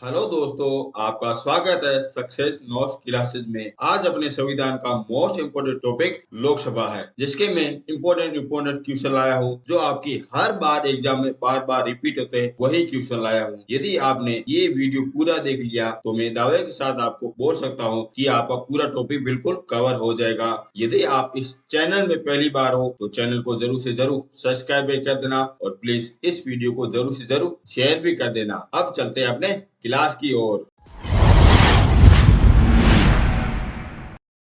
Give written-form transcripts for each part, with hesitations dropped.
Hello दोस्तों, आपका स्वागत है सक्सेस नोट्स क्लासेस में। आज अपने संविधान का मोस्ट इम्पोर्टेंट टॉपिक लोकसभा है, जिसके मैं इम्पोर्टेंट क्वेश्चन लाया हूँ जो आपकी हर बार एग्जाम में बार बार रिपीट होते हैं। वही क्वेश्चन लाया हूँ। यदि आपने ये वीडियो पूरा देख लिया तो मैं दावे के साथ आपको बोल सकता हूँ कि आपका पूरा टॉपिक बिल्कुल कवर हो जाएगा। यदि आप इस चैनल में पहली बार हो तो चैनल को जरूर से जरूर सब्सक्राइब भी कर देना और प्लीज इस वीडियो को जरूर से जरूर शेयर भी कर देना। अब चलते हैं अपने क्लास की ओर।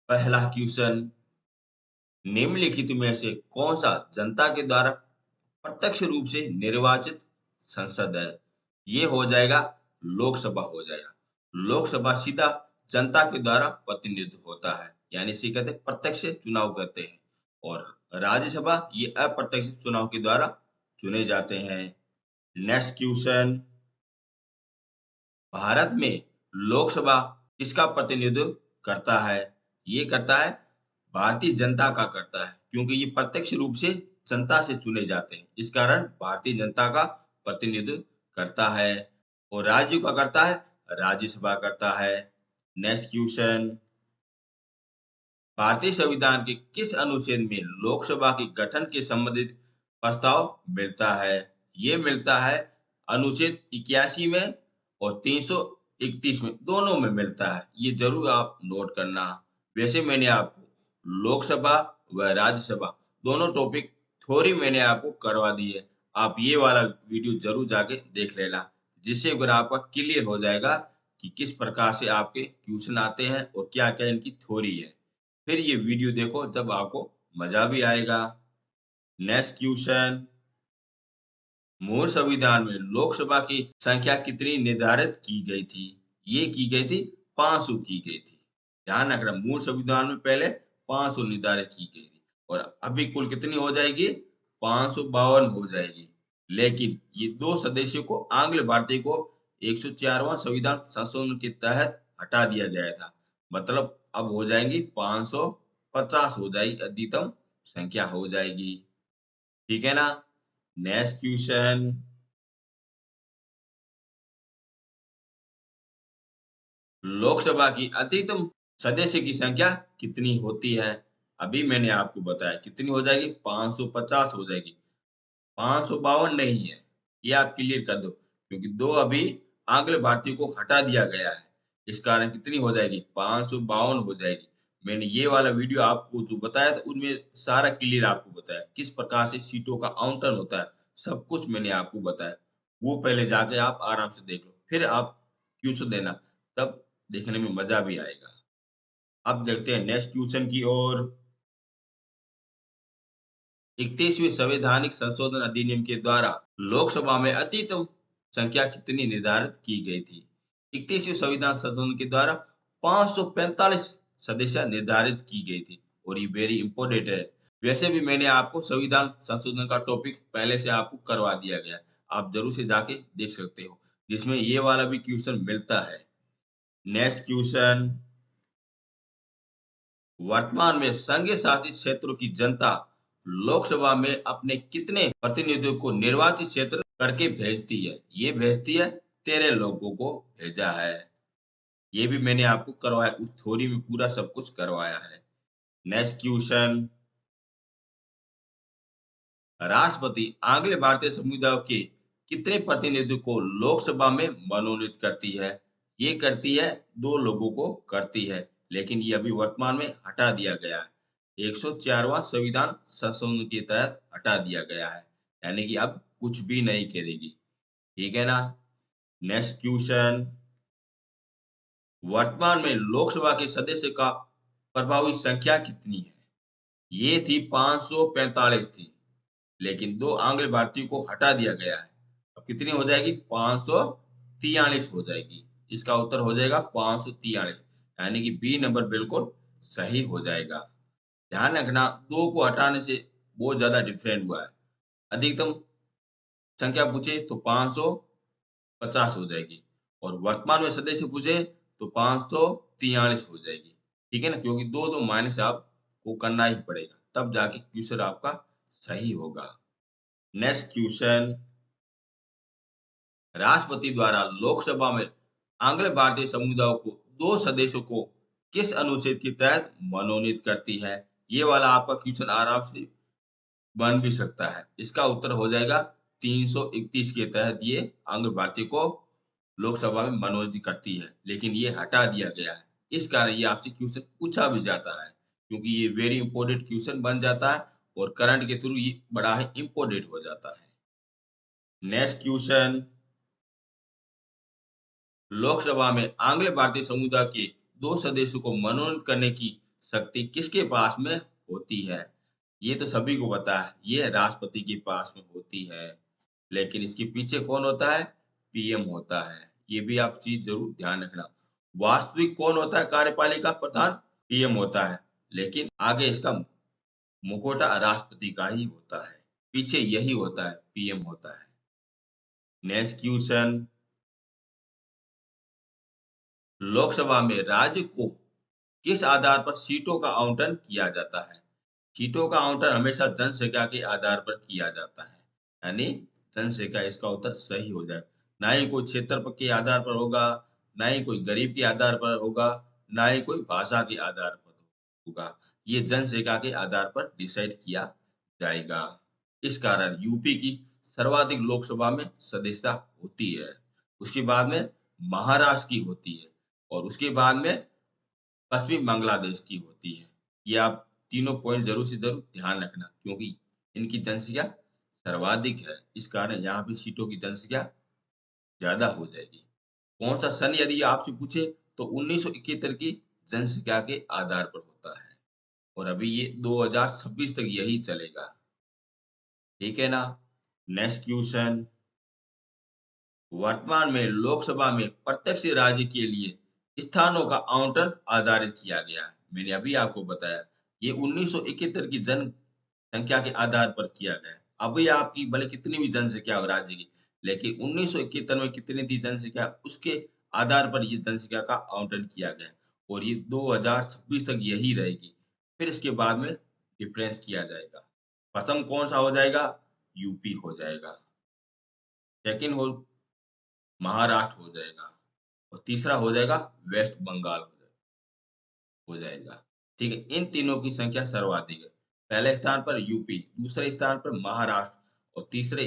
पहला क्वेश्चन, निम्नलिखित में से कौन सा जनता के द्वारा प्रत्यक्ष रूप से निर्वाचित संसद है? ये हो जाएगा लोकसभा हो जाएगा। लोकसभा सीधा जनता के द्वारा प्रतिनिधित्व होता है, यानी इसे कहते हैं प्रत्यक्ष चुनाव करते हैं। और राज्यसभा ये अप्रत्यक्ष चुनाव के द्वारा चुने जाते हैं। नेक्स्ट क्वेश्चन, भारत में लोकसभा किसका प्रतिनिधित्व करता है? ये करता है भारतीय जनता का करता है, क्योंकि ये प्रत्यक्ष रूप से जनता से चुने जाते हैं। इस कारण भारतीय जनता का प्रतिनिधित्व करता है। और राज्य का करता है राज्यसभा करता है। नेक्स्ट क्वेश्चन, भारतीय संविधान के किस अनुच्छेद में लोकसभा के गठन के संबंधित प्रस्ताव मिलता है? ये मिलता है अनुच्छेद 81 में और 331 में, दोनों में मिलता है। ये जरूर आप नोट करना। वैसे मैंने आपको लोकसभा व राज्यसभा दोनों टॉपिक थोड़ी मैंने आपको करवा दी है। आप ये वाला वीडियो जरूर जाके देख लेना, जिससे अगर आपका क्लियर हो जाएगा कि किस प्रकार से आपके क्वेश्चन आते हैं और क्या क्या इनकी थ्योरी है। फिर ये वीडियो देखो, तब आपको मजा भी आएगा। नेक्स्ट क्वेश्चन, मूल संविधान में लोकसभा की संख्या कितनी निर्धारित की गई थी? ये की गई थी 500 की गई थी। ध्यान रखना, मूल संविधान में पहले 500 निर्धारित की गई थी और अभी कुल कितनी हो जाएगी? 552 हो जाएगी। लेकिन ये दो सदस्यों को, आंग्ल भारतीय को 104वां संविधान संशोधन के तहत हटा दिया गया था। मतलब अब हो जाएंगी 550 हो जाएगी, अधिकतम संख्या हो जाएगी। ठीक है ना? नेक्स्ट क्वेश्चन, लोकसभा की अधिकतम सदस्य की संख्या कितनी होती है? अभी मैंने आपको बताया कितनी हो जाएगी, 550 हो जाएगी। 552 नहीं है, ये आप क्लियर कर दो, क्योंकि दो अभी आंग्ल भारतीय को हटा दिया गया है। इस कारण कितनी हो जाएगी, 552 हो जाएगी। मैंने ये वाला वीडियो आपको जो बताया था उनमें सारा क्लियर आपको बताया, किस प्रकार से सीटों का आवंटन होता है, सब कुछ मैंने आपको बताया। वो पहले जाके आप आराम से देख लो, फिर आप क्वेश्चन देना, तब देखने में मजा भी आएगा। अब देखते हैं नेक्स्ट क्वेश्चन की ओर। 31वें संवैधानिक संशोधन अधिनियम के द्वारा लोकसभा में अधिकतम संख्या कितनी निर्धारित की गई थी? 31वें संविधान संशोधन के द्वारा 545 सदस्य निर्धारित की गई थी और ये वेरी इंपॉर्टेंट है। वैसे भी मैंने आपको संविधान संशोधन का टॉपिक पहले से आपको करवा दिया गया है। आप जरूर से जाके देख सकते हो, जिसमें ये वाला भी क्वेश्चन मिलता है। नेक्स्ट क्वेश्चन, वर्तमान में संघ शासित क्षेत्रों की जनता लोकसभा में अपने कितने प्रतिनिधियों को निर्वाचित क्षेत्र करके भेजती है? ये भेजती है 13 लोगों को भेजा है। ये भी मैंने आपको करवाया, उस थ्योरी में पूरा सब कुछ करवाया है। नेक्स्ट क्वेश्चन, राष्ट्रपति आंग्ल भारतीय समुदाय के कितने प्रतिनिधियों को लोकसभा में मनोनीत करती है? ये करती है 2 लोगों को करती है, लेकिन ये अभी वर्तमान में हटा दिया गया है। 104वां संविधान संशोधन के तहत हटा दिया गया है, यानी कि अब कुछ भी नहीं करेगी। ठीक है ना? नेक्स्ट क्वेश्चन, वर्तमान में लोकसभा के सदस्य का प्रभावी संख्या कितनी है? ये थी 545 थी, लेकिन 2 आंग्ल भारतीयों को हटा दिया गया है। अब कितनी हो जाएगी? 543 हो जाएगी। इसका उत्तर हो जाएगा 543, यानी कि बी नंबर बिल्कुल सही हो जाएगा। ध्यान रखना, 2 को हटाने से बहुत ज़्यादा डिफरेंट हुआ है। अधिकतम संख्या पूछे तो 550 हो जाएगी और वर्तमान में सदस्य पूछे तो 543 हो जाएगी। ठीक है ना? क्योंकि 2-2 माइनस आपको करना ही पड़ेगा, तब जाके क्वेश्चन आपका सही होगा। नेक्स्ट क्वेश्चन, राष्ट्रपति द्वारा लोकसभा में आंग्ल भारतीय समुदाय को 2 सदस्यों को किस अनुच्छेद के तहत मनोनीत करती है? ये वाला आपका क्वेश्चन आराम से बन भी सकता है। इसका उत्तर हो जाएगा 331 के तहत ये आंग्ल भारतीय को लोकसभा में मनोनीत करती है, लेकिन ये हटा दिया गया है। इस कारण ये आपसे क्वेश्चन पूछा भी जाता है, क्योंकि ये वेरी इंपॉर्टेंट क्वेश्चन बन जाता है और करंट के थ्रू ये बड़ा ही इंपॉर्टेंट हो जाता है। नेक्स्ट क्वेश्चन, लोकसभा में आंग्ल भारतीय समुदाय के 2 सदस्यों को मनोनीत करने की शक्ति किसके पास में होती है? ये तो सभी को पता है, ये राष्ट्रपति के पास में होती है। लेकिन इसके पीछे कौन होता है? पीएम होता है। ये भी आप चीज जरूर ध्यान रखना। वास्तविक कौन होता है कार्यपालिका प्रधान? पीएम होता है, लेकिन आगे इसका मुखौटा राष्ट्रपति का ही होता है। पीछे यही होता है, पीएम होता है। नेक्स्ट क्वेश्चन, लोकसभा में राज्य को किस आधार पर सीटों का आवंटन किया जाता है? सीटों का आवंटन हमेशा जनसंख्या के आधार पर किया जाता है, यानी जनसंख्या इसका उत्तर सही हो जाए। ना ही कोई क्षेत्र के आधार पर होगा, ना ही कोई गरीब के आधार पर होगा, ना ही कोई भाषा के आधार पर होगा। ये जनसंख्या के आधार पर डिसाइड किया जाएगा। इस कारण यूपी की सर्वाधिक लोकसभा में सदस्यता होती है। उसके बाद में महाराष्ट्र की होती है और उसके बाद में पश्चिमी बांग्लादेश की होती है। ये आप तीनों पॉइंट ज़रूर से ज़रूर ध्यान रखना, क्योंकि इनकी जनसंख्या सर्वाधिक है। इस कारण यहाँ पे सीटों की जनसंख्या ज़्यादा हो जाएगी। कौन-सा सन यदि आपसे पूछे तो 1971 की जनसंख्या के आधार पर होता है और अभी ये 2026 तक यही चलेगा। ठीक है ना? नेक्स्ट क्वेश्चन, वर्तमान में लोकसभा में प्रत्यक्ष राज्य के लिए स्थानों का आवंटन आधारित किया गया है। मैंने अभी आपको बताया, ये 1971 की जनसंख्या के आधार पर किया गया है। अभी आपकी भले कितनी भी जनसंख्या हो राज्य की, लेकिन 1971 में कितनी थी जनसंख्या, उसके आधार पर ये जनसंख्या का आवंटन किया गया है और ये 2026 तक यही रहेगी। फिर इसके बाद में डिफरेंस किया जाएगा। प्रथम कौन सा हो जाएगा? यूपी हो जाएगा। सेकंड हो महाराष्ट्र हो जाएगा और तीसरा हो जाएगा वेस्ट बंगाल हो जाएगा। ठीक है, इन तीनों की संख्या सर्वाधिक है। पहले स्थान पर यूपी, दूसरे स्थान पर महाराष्ट्र और तीसरे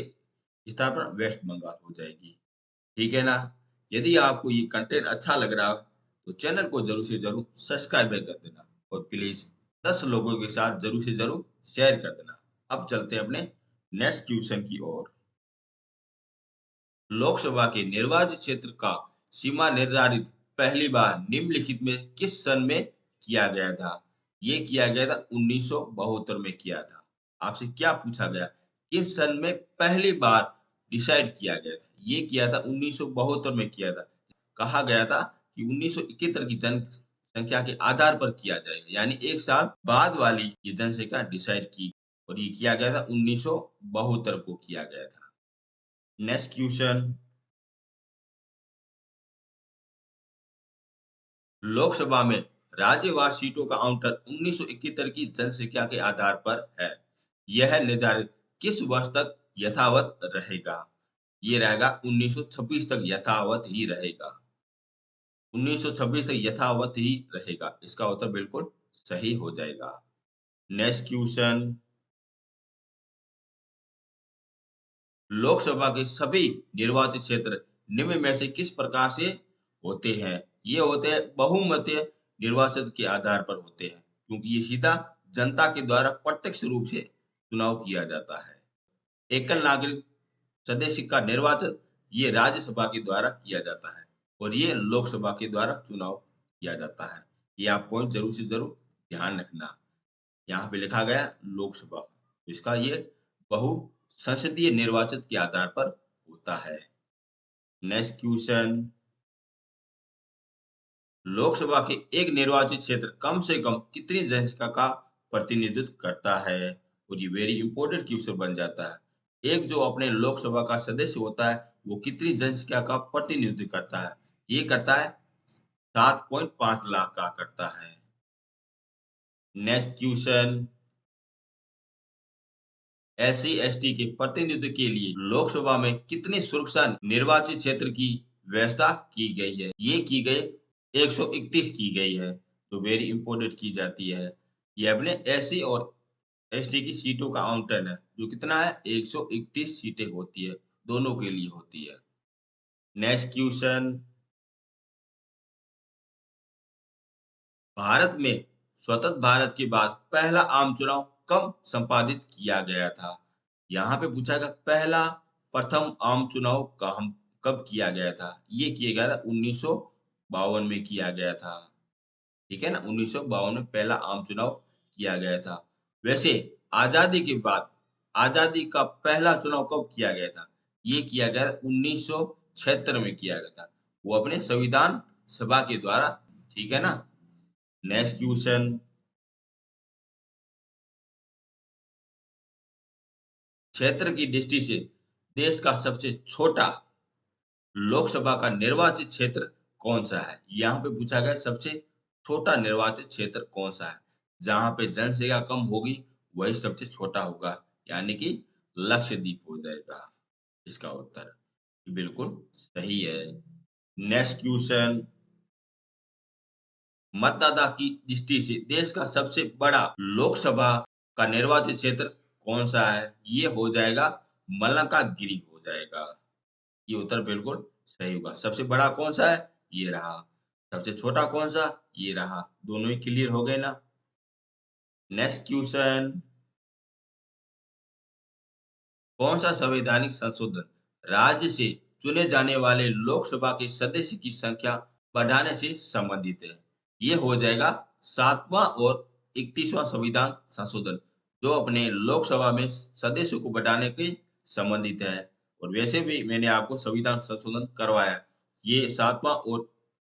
स्थान पर वेस्ट बंगाल हो जाएगी। ठीक है ना? यदि आपको ये कंटेंट अच्छा लग रहा हो तो चैनल को जरूर से जरूर सब्सक्राइब कर देना और प्लीज 10 लोगों के साथ जरूर से जरूर शेयर कर देना। अब चलते हैं अपने नेक्स्ट क्वेश्चन की ओर। लोकसभा के निर्वाचित क्षेत्र का सीमा निर्धारित पहली बार निम्नलिखित में किस सन में किया गया था? ये किया गया था 1972 में किया था। आपसे क्या पूछा गया? किस सन में पहली बार डिसाइड किया गया था? ये किया था 1972 में किया था। कहा गया था कि 1971 की जनसंख्या के आधार पर किया जाएगा, यानी एक साल बाद वाली ये जनसंख्या डिसाइड की और ये किया गया था 1972 को किया गया था। नेक्स्ट क्वेश्चन, लोकसभा में राज्यवार सीटों का आवंटन 1971 की जनसंख्या के आधार पर है। यह निर्धारित किस वर्ष तक यथावत रहेगा? ये रहेगा 1926 तक यथावत ही रहेगा। 1926 तक यथावत ही रहेगा। इसका उत्तर बिल्कुल सही हो जाएगा। नेक्स्ट क्वेश्चन, लोकसभा के सभी निर्वाचित क्षेत्र निम्न में से किस प्रकार से होते हैं? ये होते हैं बहुमतीय निर्वाचन के आधार पर होते हैं, क्योंकि ये सीधा जनता के द्वारा प्रत्यक्ष रूप से चुनाव किया जाता है। एकल नागरिक सदस्य का निर्वाचन ये राज्यसभा के द्वारा किया जाता है और ये लोकसभा के द्वारा चुनाव किया जाता है। ये आप पॉइंट जरूर से जरूर ध्यान रखना। यहाँ पे लिखा गया लोकसभा, इसका ये बहु संसदीय निर्वाचन के आधार पर होता है। नेक्स्ट क्वेश्चन, लोकसभा के एक निर्वाचित क्षेत्र कम से कम कितनी जनसंख्या का प्रतिनिधित्व करता है? और ये वेरी इंपॉर्टेंट क्वेश्चन बन जाता है। एक जो अपने लोकसभा का सदस्य होता है वो कितनी जनसंख्या का प्रतिनिधित्व करता है? ये करता है 7.5 लाख का करता है। नेक्स्ट क्वेश्चन, एससी एसटी के प्रतिनिधित्व के लिए लोकसभा में कितनी सुरक्षा निर्वाचित क्षेत्र की व्यवस्था की गई है। ये की गई 131 की गई है, जो वेरी इम्पोर्टेंट की जाती है। ये अपने एससी और एसटी की सीटों का आवंटन है, जो कितना है 131 सीटें होती है, दोनों के लिए होती है। नेक्स्ट क्वेश्चन, भारत में स्वतंत्र भारत के बाद पहला आम चुनाव कब संपादित किया गया था? यहाँ पे पूछा गया पहला प्रथम आम चुनाव कब किया गया था? ये किया गया था 1952 में किया गया था। ठीक है ना? 1952 में पहला आम चुनाव किया गया था। वैसे आज़ादी के बाद आज़ादी का पहला चुनाव कब किया गया था? ये किया गया 1976 में किया गया था। वो अपने संविधान सभा के द्वारा, ठीक है ना? नेक्स्ट क्वेश्चन, क्षेत्र की दृष्टि से देश का सबसे छोटा लोकसभा का निर्वाचित क्षेत्र कौन सा है? यहाँ पे पूछा गया सबसे छोटा निर्वाचित क्षेत्र कौन सा है? जहाँ पे जनसंख्या कम होगी वही सबसे छोटा होगा, यानी कि लक्षद्वीप हो जाएगा इसका उत्तर। बिल्कुल सही है। नेक्स्ट क्वेश्चन, मतदाता की दृष्टि से देश का सबसे बड़ा लोकसभा का निर्वाचित क्षेत्र कौन सा है? ये हो जाएगा मलकागिरी हो जाएगा। ये उत्तर बिल्कुल सही होगा। सबसे बड़ा कौन-सा है? ये रहा। सबसे छोटा कौन-सा? ये रहा। दोनों ही क्लियर हो गए ना? नेक्स्ट क्वेश्चन, कौन-सा संवैधानिक संशोधन राज्य से चुने जाने वाले लोकसभा के सदस्य की संख्या बढ़ाने से संबंधित है? ये हो जाएगा 7वां और 31वां संविधान संशोधन, जो अपने लोकसभा में सदस्यों को बढ़ाने के संबंधित है। और वैसे भी मैंने आपको संविधान संशोधन करवाया। ये 7वां और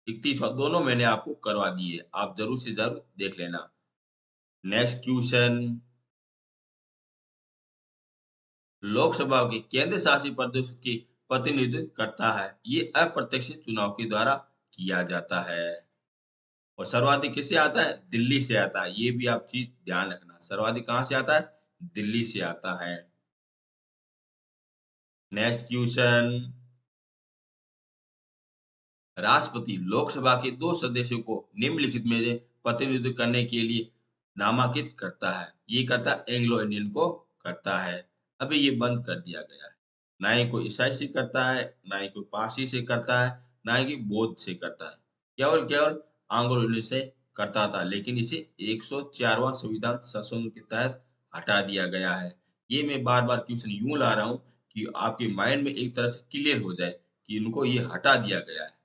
31वां दोनों मैंने आपको करवा दिए। आप ज़रूर से ज़रूर देख लेना। नेक्स्ट क्वेश्चन, लोकसभा के केंद्र शासित प्रदेश की प्रतिनिधित्व करता है। ये अप्रत्यक्ष चुनाव के द्वारा किया जाता है। और सर्वाधिक किससे आता है? दिल्ली से आता है। ये भी आप चीज़ ध्यान रखना। सर्वाधिक कहाँ से आता है? दिल्ली से आता है। नेक्स्ट क्वेश्चन, राष्ट्रपति लोकसभा के 2 सदस्यों को निम्नलिखित में से प्रतिनिधित्व करने के लिए नामांकित करता है। ये करता है एंग्लो इंडियन को करता है। अभी ये बंद कर दिया गया है। ना ही कोई ईसाई से करता है, ना ही कोई पारसी से करता है, ना ही बौद्ध से करता है। केवल एंग्लो इंडियन से करता था, लेकिन इसे 104वां संविधान संशोधन के तहत हटा दिया गया है। ये मैं बार-बार क्वेश्चन यूँ ला रहा हूँ कि आपके माइंड में एक तरह से क्लियर हो जाए कि इनको ये हटा दिया गया है।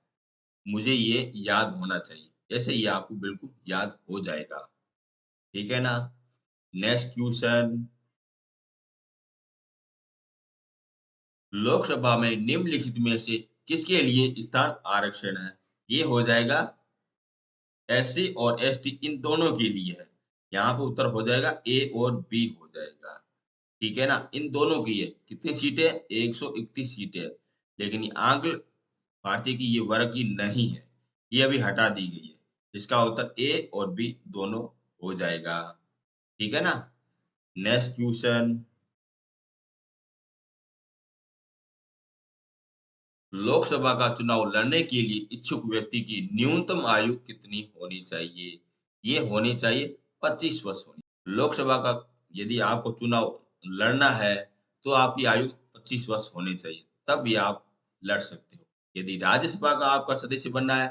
मुझे ये याद होना चाहिए। ऐसे ये आपको बिल्कुल याद हो जाएगा। ठीक है ना? नेक्स्ट क्वेश्चन, लोकसभा में निम्नलिखित में से किसके लिए स्थान आरक्षण है? ये हो जाएगा एससी और एसटी इन दोनों के लिए है। यहाँ पे उत्तर हो जाएगा ए और बी हो जाएगा। ठीक है ना? इन दोनों की है। कितनी सीटें? 131 सीटें हैं। लेकिन ये आंग्ल भारतीय की ये वर्ग की नहीं है। ये अभी हटा दी गई है। इसका उत्तर ए और बी दोनों हो जाएगा। ठीक है ना? नेक्स्ट क्वेश्चन, लोकसभा का चुनाव लड़ने के लिए इच्छुक व्यक्ति की न्यूनतम आयु कितनी होनी चाहिए? ये होनी चाहिए 25 वर्ष होनी। लोकसभा का यदि आपको चुनाव लड़ना है, तो आपकी आयु 25 वर्ष होनी चाहिए, तब ये आप लड़ सकते हो। यदि राज्यसभा का आपका सदस्य बनना है,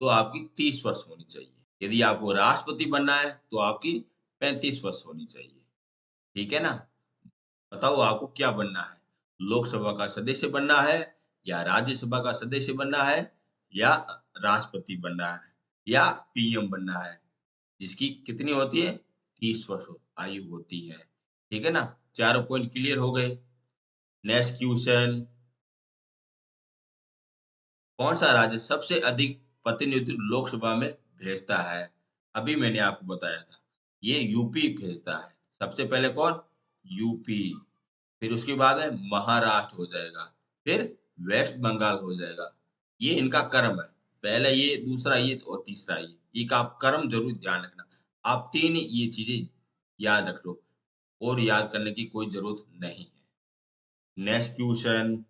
तो आपकी 30 वर्ष होनी चाहिए। यदि आपको राष्ट्रपति बनना है, तो आपकी 35 वर्ष होनी चाहिए। ठीक है ना? बताओ आपको क्या बनना है? लोकसभा का सदस्य बनना है या राज्यसभा का सदस्य बनना है या राष्ट्रपति बनना है या पीएम बनना है? जिसकी कितनी होती है? 30 वर्ष आयु होती है। ठीक है ना? चारों पॉइंट क्लियर हो गए। नेक्स्ट क्वेश्चन, कौन सा राज्य सबसे अधिक प्रतिनिधित्व लोकसभा में भेजता है? अभी मैंने आपको बताया था। ये यूपी भेजता है। सबसे पहले कौन? यूपी। फिर उसके बाद है महाराष्ट्र हो जाएगा, फिर वेस्ट बंगाल हो जाएगा। ये इनका क्रम है। पहले ये, दूसरा ये और तीसरा ये। एक आप क्रम ज़रूर ध्यान रखना। आप 3 ये चीज़ें याद रख लो और याद करने की कोई ज़रूरत नहीं है। नेक्स्ट क्वेश्चन,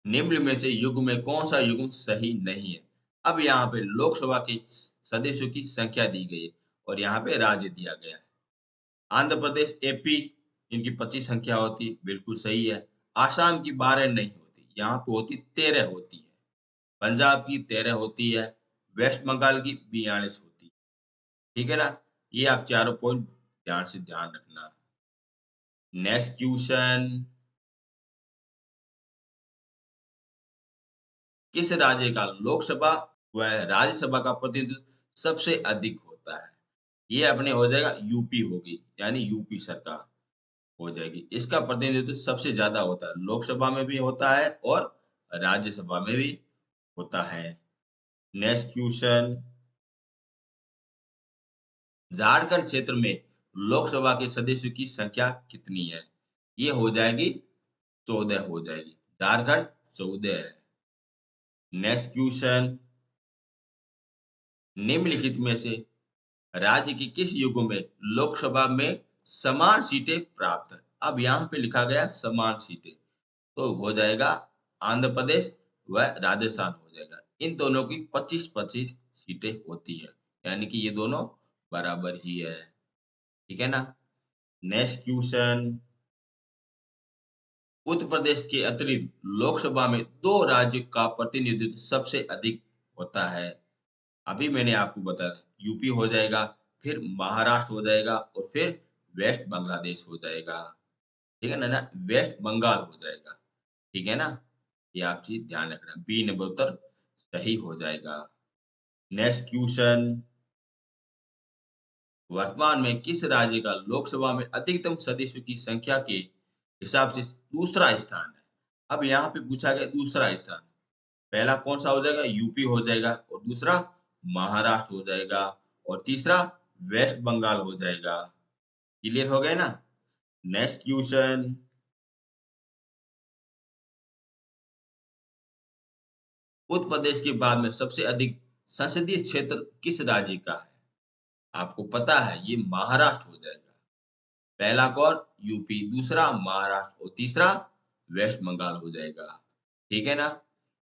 निम्न में से युग्म में कौन सा युग्म सही नहीं है? अब यहाँ पे लोकसभा के सदस्यों की संख्या दी गई है और यहाँ पे राज्य दिया गया है। आंध्र प्रदेश, एपी, इनकी 25 संख्या होती है, बिल्कुल सही है। आसाम की 12 नहीं होती, यहाँ पे होती 13 होती है। पंजाब की 13 होती है, वेस्ट बंगाल की 42 होती है। ठीक है ना? ये आप चारों पॉइंट ध्यान से ध्यान रखना। नेक्स्ट क्वेश्चन, किस राज्य का लोकसभा व राज्यसभा का प्रतिनिधित्व सबसे अधिक होता है? ये अपने हो जाएगा यूपी होगी, यानी यूपी सरकार हो जाएगी। इसका प्रतिनिधित्व सबसे ज्यादा होता है, लोकसभा में भी होता है और राज्यसभा में भी होता है। नेक्स्ट क्वेश्चन, झारखंड क्षेत्र में लोकसभा के सदस्यों की संख्या कितनी है? ये हो जाएगी 14 हो जाएगी। झारखंड 14 है। नेक्स्ट क्वेश्चन, निम्नलिखित में से राज्य के किस युग में लोकसभा में समान सीटें प्राप्त है? अब यहाँ पे लिखा गया समान सीटें, तो हो जाएगा आंध्र प्रदेश व राजस्थान हो जाएगा। इन दोनों की 25-25 सीटें होती है, यानी कि ये दोनों बराबर ही है। ठीक है ना? नेक्स्ट क्वेश्चन, उत्तर प्रदेश के अतिरिक्त लोकसभा में 2 राज्यों का प्रतिनिधित्व सबसे अधिक होता है। अभी मैंने आपको बताया यूपी हो जाएगा, फिर महाराष्ट्र हो जाएगा और फिर वेस्ट बांग्लादेश हो जाएगा। ठीक है ना? वेस्ट बंगाल हो जाएगा। ठीक है ना? ये आप चीज़ ध्यान रखना। बी नंबर उत्तर सही हो जाएगा। नेक्स्ट क्वेश्चन, वर्तमान में किस राज्य का लोकसभा में अधिकतम सदस्यों की संख्या के हिसाब से दूसरा स्थान है? अब यहाँ पे पूछा गया दूसरा स्थान। पहला कौन-सा हो जाएगा? यूपी हो जाएगा और दूसरा महाराष्ट्र हो जाएगा और तीसरा वेस्ट बंगाल हो जाएगा। क्लियर हो गए ना? नेक्स्ट क्वेश्चन, उत्तर प्रदेश के बाद में सबसे अधिक संसदीय क्षेत्र किस राज्य का है? आपको पता है ये महाराष्ट्र हो जाएगा। पहला कौन? यूपी, दूसरा महाराष्ट्र और तीसरा वेस्ट बंगाल हो जाएगा। ठीक है ना?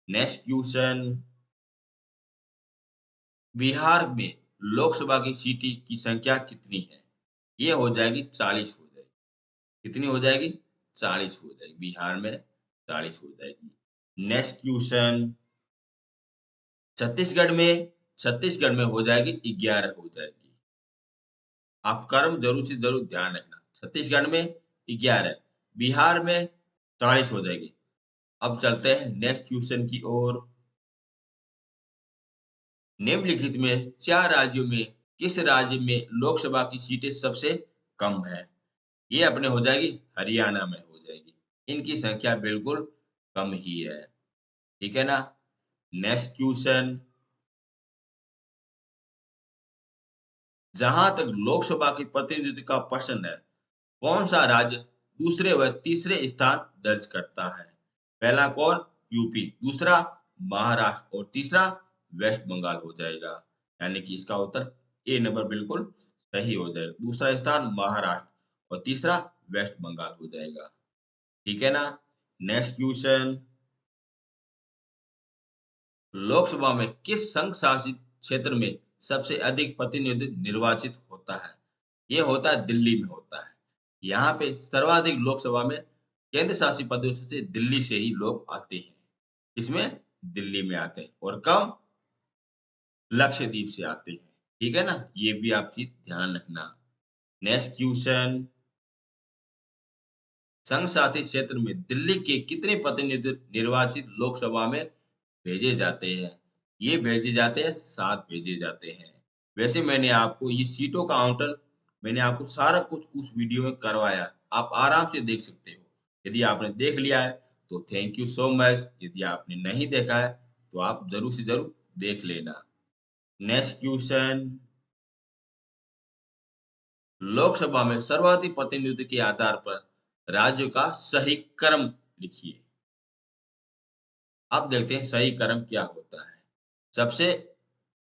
नेक्स्ट क्वेश्चन, बिहार में लोकसभा की सीटें की संख्या कितनी है? ये हो जाएगी 40 हो जाएगी। कितनी हो जाएगी? 40 हो जाएगी। बिहार में 40 हो जाएगी। नेक्स्ट क्वेश्चन, छत्तीसगढ़ में हो जाएगी 11 हो जाएगी। आप कर्म ज़रूर से ज़रूर ध्यान रखना। छत्तीसगढ़ में 11, बिहार में 40 हो जाएगी। अब चलते हैं नेक्स्ट क्वेश्चन की ओर। निम्नलिखित में 4 राज्यों में किस राज्य में लोकसभा की सीटें सबसे कम है? ये अपने हो जाएगी हरियाणा में हो जाएगी। इनकी संख्या बिल्कुल कम ही है। ठीक है ना? नेक्स्ट क्वेश्चन, जहां तक लोकसभा के प्रतिनिधित्व का प्रश्न है, कौन सा राज्य दूसरे व तीसरे स्थान दर्ज करता है? पहला कौन? यूपी, दूसरा महाराष्ट्र और तीसरा वेस्ट बंगाल हो जाएगा। यानी कि इसका उत्तर ए नंबर बिल्कुल सही हो जाएगा। दूसरा स्थान महाराष्ट्र और तीसरा वेस्ट बंगाल हो जाएगा। ठीक है ना? नेक्स्ट क्वेश्चन, लोकसभा में किस संघ शासित क्षेत्र में सबसे अधिक प्रतिनिधित्व निर्वाचित होता है? ये होता है दिल्ली में होता है। यहाँ पे सर्वाधिक लोकसभा में केंद्र शासित प्रदेशों से दिल्ली से ही लोग आते हैं। इसमें दिल्ली में आते हैं और कम लक्षद्वीप से आते हैं। ठीक है ना? ये भी आप चीज ध्यान रखना। नेक्स्ट क्वेश्चन, संघ शासित क्षेत्र में दिल्ली के कितने प्रतिनिधि निर्वाचित लोकसभा में भेजे जाते हैं? ये भेजे जाते हैं 7 भेजे जाते हैं। वैसे मैंने आपको ये सीटों का आवंटन मैंने आपको सारा कुछ उस वीडियो में करवाया। आप आराम से देख सकते हो। यदि आपने देख लिया है तो थैंक यू सो मच। यदि आपने नहीं देखा है तो आप ज़रूर से ज़रूर देख लेना। नेक्स्ट क्वेश्चन, लोकसभा में सर्वाधिक प्रतिनिधित्व के आधार पर राज्यों का सही क्रम लिखिए। अब देखते हैं सही क्रम क्या होता है। सबसे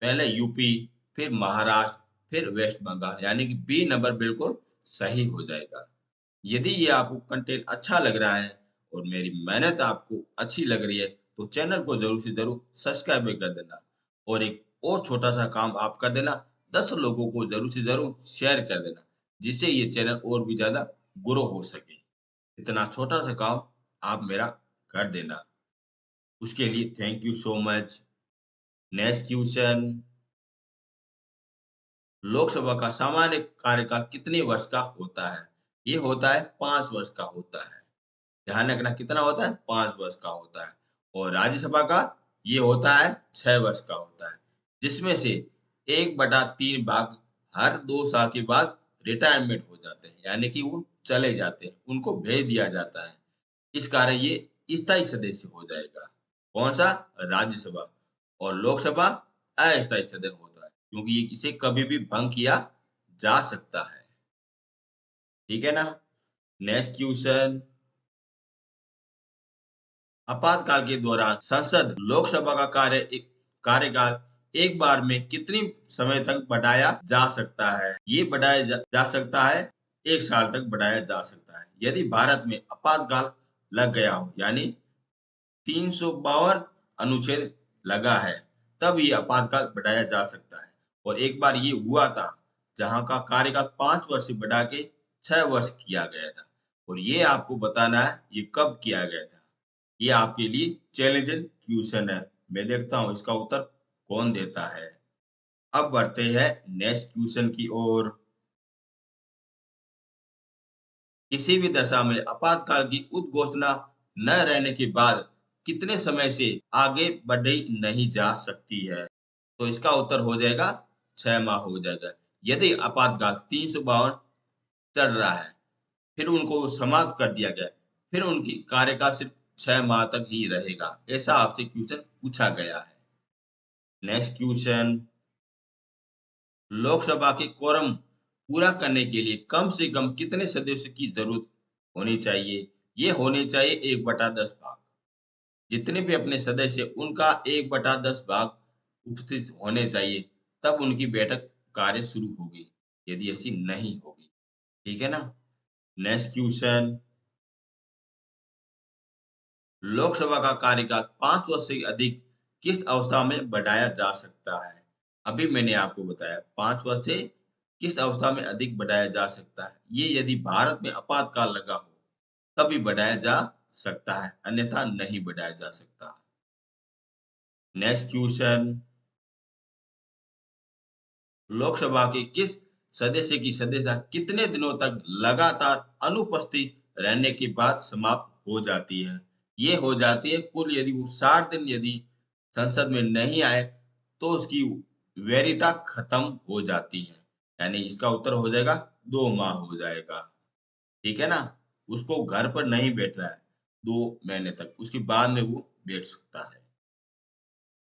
पहले यूपी, फिर महाराष्ट्र, फिर वेस्ट बंगाल, यानी कि बी नंबर बिल्कुल सही हो जाएगा। यदि ये आपको कंटेंट अच्छा लग रहा है और मेरी मेहनत आपको अच्छी लग रही है तो चैनल को ज़रूर से ज़रूर सब्सक्राइब भी कर देना। और एक और छोटा-सा काम आप कर देना, 10 लोगों को ज़रूर से ज़रूर शेयर कर देना, जिससे ये चैनल और भी ज़्यादा ग्रो हो सके। इतना छोटा-सा काम आप मेरा कर देना। उसके लिए thank you so much. Next question, Lok Sabha का सामान्य कार्यकाल कितने वर्ष का होता है? ये होता है 5 वर्ष का होता है। ध्यान रखना कितना होता है? 5 वर्ष का होता है। और राज्यसभा का ये होता है 6 वर्ष का होता है, जिसमें से 1/3 भाग हर 2 साल के बाद रिटायरमेंट हो जाते हैं, यानी कि वो चले जाते हैं, उनको भेज दिया जाता है। इस कारण ये स्थायी सदस्य हो जाएगा। कौन-सा? राज्यसभा। और लोकसभा अस्थायी सदन होता है, क्योंकि ये इसे कभी भी भंग किया जा सकता है। ठीक है ना? नेक्स्ट क्वेश्चन, आपातकाल के दौरान संसद लोकसभा का कार्यकाल एक बार में कितनी समय तक बढ़ाया जा सकता है? ये बढ़ाया जा सकता है 1 साल तक बढ़ाया जा सकता है। यदि भारत में आपातकाल लग गया हो, यानी 352 अनुच्छेद लगा है, तब ये आपातकाल बढ़ाया जा सकता है। और एक बार ये हुआ था, जहाँ का कार्यकाल 5 वर्ष से बढ़ा के 6 वर्ष किया गया था। और ये आपको बताना है, ये कब किया गया था। ये आपके लिए चैलेंजिंग क्वेश्चन है। मैं देखता हूँ इसका उत्तर कौन देता है। अब बढ़ते हैं नेक्स्ट क्वेश्चन की ओर। किसी भी दशा में आपातकाल की उद्घोषणा न रहने के बाद कितने समय से आगे बढ़ी नहीं जा सकती है? तो इसका उत्तर हो जाएगा 6 माह हो जाएगा। यदि आपातकाल 352 चल रहा है, फिर उनको समाप्त कर दिया गया, फिर उनकी कार्यकाल सिर्फ 6 माह तक ही रहेगा। ऐसा आपसे क्वेश्चन पूछा गया है। नेक्स्ट क्वेश्चन, लोकसभा के क्वोरम पूरा करने के लिए कम से कम कितने सदस्यों की जरूरत होनी चाहिए? ये होने चाहिए 1/10 भाग। जितने भी अपने सदस्य उनका 1/10 भाग उपस्थित होने चाहिए, तब उनकी बैठक कार्य शुरू होगी। यदि ऐसी नहीं होगी, ठीक है ना? नेक्स्ट क्वेश्चन, लोकसभा का कार्यकाल 5 वर्ष से अधिक किस अवस्था में बढ़ाया जा सकता है? अभी मैंने आपको बताया 5 वर्ष से किस अवस्था में अधिक बढ़ाया जा सकता है। ये यदि भारत में आपातकाल लगा हो, तभी बढ़ाया जा सकता है, अन्यथा नहीं बढ़ाया जा सकता। नेक्स्ट क्वेश्चन, लोकसभा के किस सदस्य की सदस्यता कितने दिनों तक लगातार अनुपस्थित रहने के बाद समाप्त हो जाती है? ये हो जाती है कुल यदि वो 60 दिन यदि संसद में नहीं आए, तो उसकी वैधता खत्म हो जाती है। यानी इसका उत्तर हो जाएगा 2 माह हो जाएगा। ठीक है ना? उसको घर पर नहीं बैठ रहा है 2 महीने तक, उसके बाद में वो बैठ सकता है।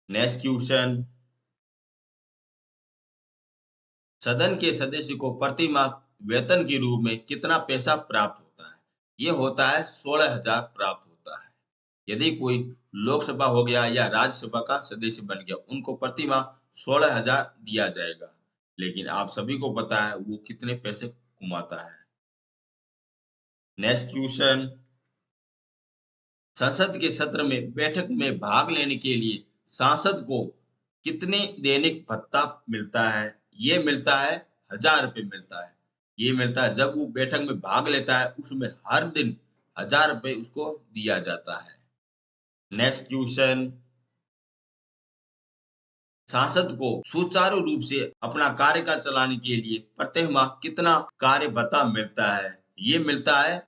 नेक्स्ट क्वेश्चन, सदन के सदस्य को प्रति माह वेतन के रूप में कितना पैसा प्राप्त होता है? ये होता है 16,000 प्राप्त होता है। यदि कोई लोकसभा हो गया या राज्यसभा का सदस्य बन गया, उनको प्रति माह 16,000 दिया जाएगा। लेकिन आप सभी को पता है वो कितने पैसे कमाता है। नेक्स्ट क्वेश्चन, संसद के सत्र में बैठक में भाग लेने के लिए सांसद को कितने दैनिक भत्ता मिलता है? ये मिलता है 1,000 रुपए मिलता है। ये मिलता है जब वो बैठक में भाग लेता है, उसमें हर दिन 1,000 रुपए उसको दिया जाता है। नेक्स्ट क्वेश्चन, सांसद को सुचारू रूप से अपना कार्यकाल चलाने के लिए प्रत्येक माह कितना कार्य भत्ता मिलता है? ये मिलता है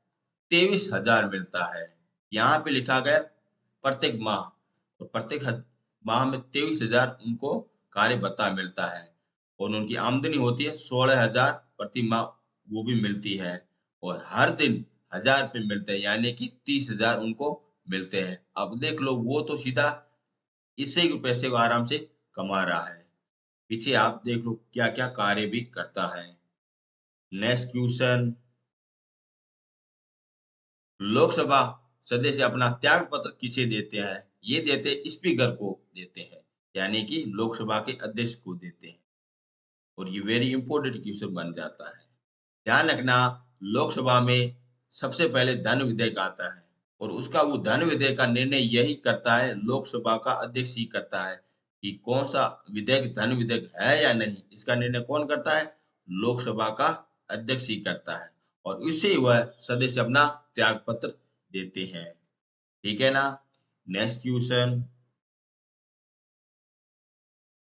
23,000 मिलता है। यहाँ पे लिखा गया प्रत्येक माह, और प्रत्येक माह में 23,000 उनको कार्य भत्ता मिलता है। और उनकी आमदनी होती है 16,000 प्रति माह, वो भी मिलती है। और हर दिन 1,000 रुपए मिलते हैं, यानी कि 30,000 उनको मिलते हैं। अब देख लो, वो तो सीधा इससे ही पैसे को आराम से कमा रहा है। पीछे आप देख लो क्या-क्या कार्य भी करता है। नेक्स्ट क्वेश्चन, लोकसभा सदस्य अपना त्याग पत्र किसे देते हैं? ये देते स्पीकर को देते हैं, यानी कि लोकसभा के अध्यक्ष को देते हैं। और ये वेरी इंपॉर्टेंट क्वेश्चन बन जाता है। ध्यान रखना, लोकसभा में सबसे पहले धन विधेयक आता है। और उसका वो धन विधेयक का निर्णय यही करता है, लोकसभा का अध्यक्ष ही करता है कि कौन सा विधेयक धन विधेयक है या नहीं। इसका निर्णय कौन करता है? लोकसभा का अध्यक्ष ही करता है और इससे वह सदस्य अपना त्याग पत्र देते हैं। ठीक है ना? नेक्स्ट क्वेश्चन,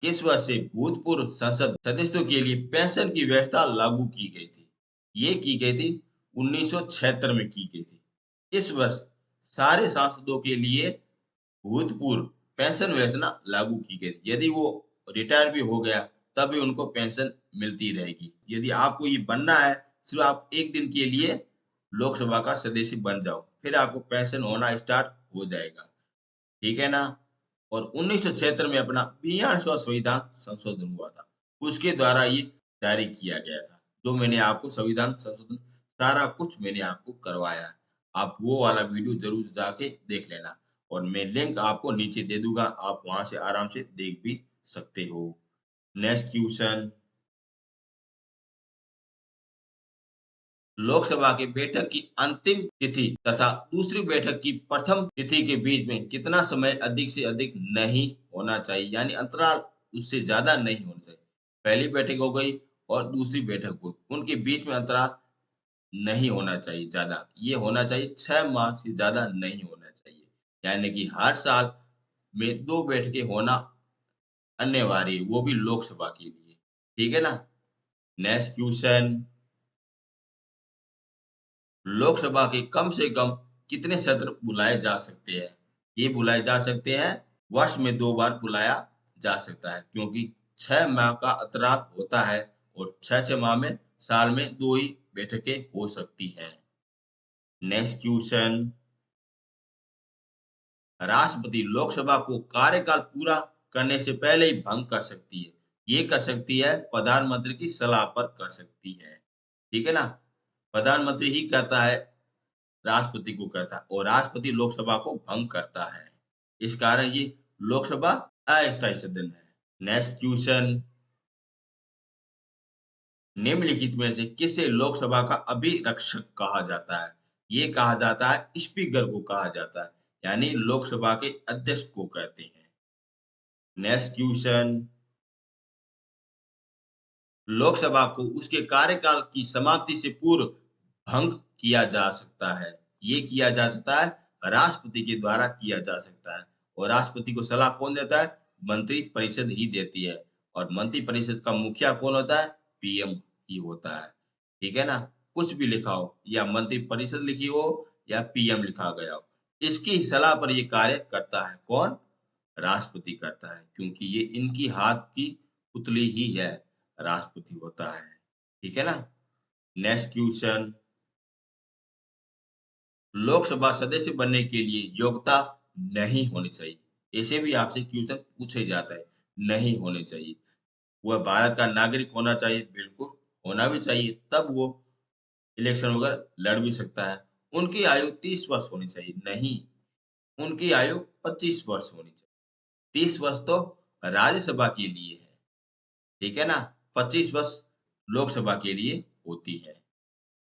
किस वर्ष से भूतपूर्व संसद सदस्यों के लिए पेंशन की व्यवस्था लागू की गई थी? ये की गई थी 1976 में की गई थी। इस वर्ष सारे सांसदों के लिए भूतपूर्व पेंशन योजना लागू की गई थी। यदि वो रिटायर भी हो गया तब भी उनको पेंशन मिलती रहेगी। यदि आपको ये बनना है, सिर्फ आप एक दिन के लिए लोकसभा का सदस्य बन जाओ, फिर आपको पेंशन होना स्टार्ट हो जाएगा। ठीक है ना? और 1976 में अपना 42वां संविधान संशोधन हुआ था। उसके द्वारा ये जारी किया गया था। जो मैंने आपको संविधान संशोधन सारा कुछ मैंने आपको करवाया है। आप वो वाला वीडियो ज़रूर जाके देख लेना और मैं लिंक आपको नीचे दे दूँगा, आप वहाँ से आराम से देख भी सकते हो। नेक्स्ट क्वेश्चन, लोकसभा की बैठक की अंतिम तिथि तथा दूसरी बैठक की प्रथम तिथि के बीच में कितना समय अधिक से अधिक नहीं होना चाहिए, यानी अंतराल उससे ज्यादा नहीं होना चाहिए। पहली बैठक हो गई और दूसरी बैठक हो गई, उनके बीच में अंतराल नहीं होना चाहिए ज्यादा। ये होना चाहिए 6 माह से ज्यादा नहीं होना चाहिए, यानी कि हर साल में 2 बैठकें होना अनिवार्य है, वो भी लोकसभा के लिए। ठीक है ना? नेक्स्ट क्वेश्चन, लोकसभा के कम से कम कितने सत्र बुलाए जा सकते हैं? ये बुलाए जा सकते हैं, वर्ष में 2 बार बुलाया जा सकता है क्योंकि 6 माह का अंतराल होता है और 6-6 माह में साल में 2 ही बैठकें हो सकती हैं। नेक्स्ट क्वेश्चन, राष्ट्रपति लोकसभा को कार्यकाल पूरा करने से पहले ही भंग कर सकती है। ये कर सकती है, प्रधानमंत्री की सलाह पर कर सकती है। ठीक है ना? प्रधानमंत्री ही कहता है, राष्ट्रपति को कहता है और राष्ट्रपति लोकसभा को भंग करता है। इस कारण ये लोकसभा अस्थायी सदन है। नेक्स्ट क्वेश्चन, निम्नलिखित में से किसे लोकसभा का अभिरक्षक कहा जाता है? ये कहा जाता है, स्पीकर को कहा जाता है, यानी लोकसभा के अध्यक्ष को कहते हैं। नेक्स्ट क्वेश्चन, लोकसभा को उसके कार्यकाल की समाप्ति से पूर्व भंग किया जा सकता है। ये किया जा सकता है, राष्ट्रपति के द्वारा किया जा सकता है और राष्ट्रपति को सलाह कौन देता है? मंत्री परिषद ही देती है और मंत्री परिषद का मुखिया कौन होता है? पीएम ही होता है। ठीक है ना? कुछ भी लिखा हो या मंत्री परिषद लिखी हो या पीएम लिखा गया हो, इसकी सलाह पर ये कार्य करता है। कौन? राष्ट्रपति करता है क्योंकि ये इनकी हाथ की पुतली ही है, राष्ट्रपति होता है। ठीक है ना? नेक्स्ट क्वेश्चन, लोकसभा सदस्य बनने के लिए योग्यता नहीं होनी चाहिए। ऐसे भी आपसे क्वेश्चन पूछे जाता है, नहीं होने चाहिए। वह भारत का नागरिक होना चाहिए, बिल्कुल होना भी चाहिए, तब वो इलेक्शन वगैरह लड़ भी सकता है। उनकी आयु 30 वर्ष होनी चाहिए, नहीं, उनकी आयु 25 वर्ष होनी चाहिए। 30 वर्ष तो राज्यसभा के लिए है, ठीक है ना? 25 वर्ष लोकसभा के लिए होती है।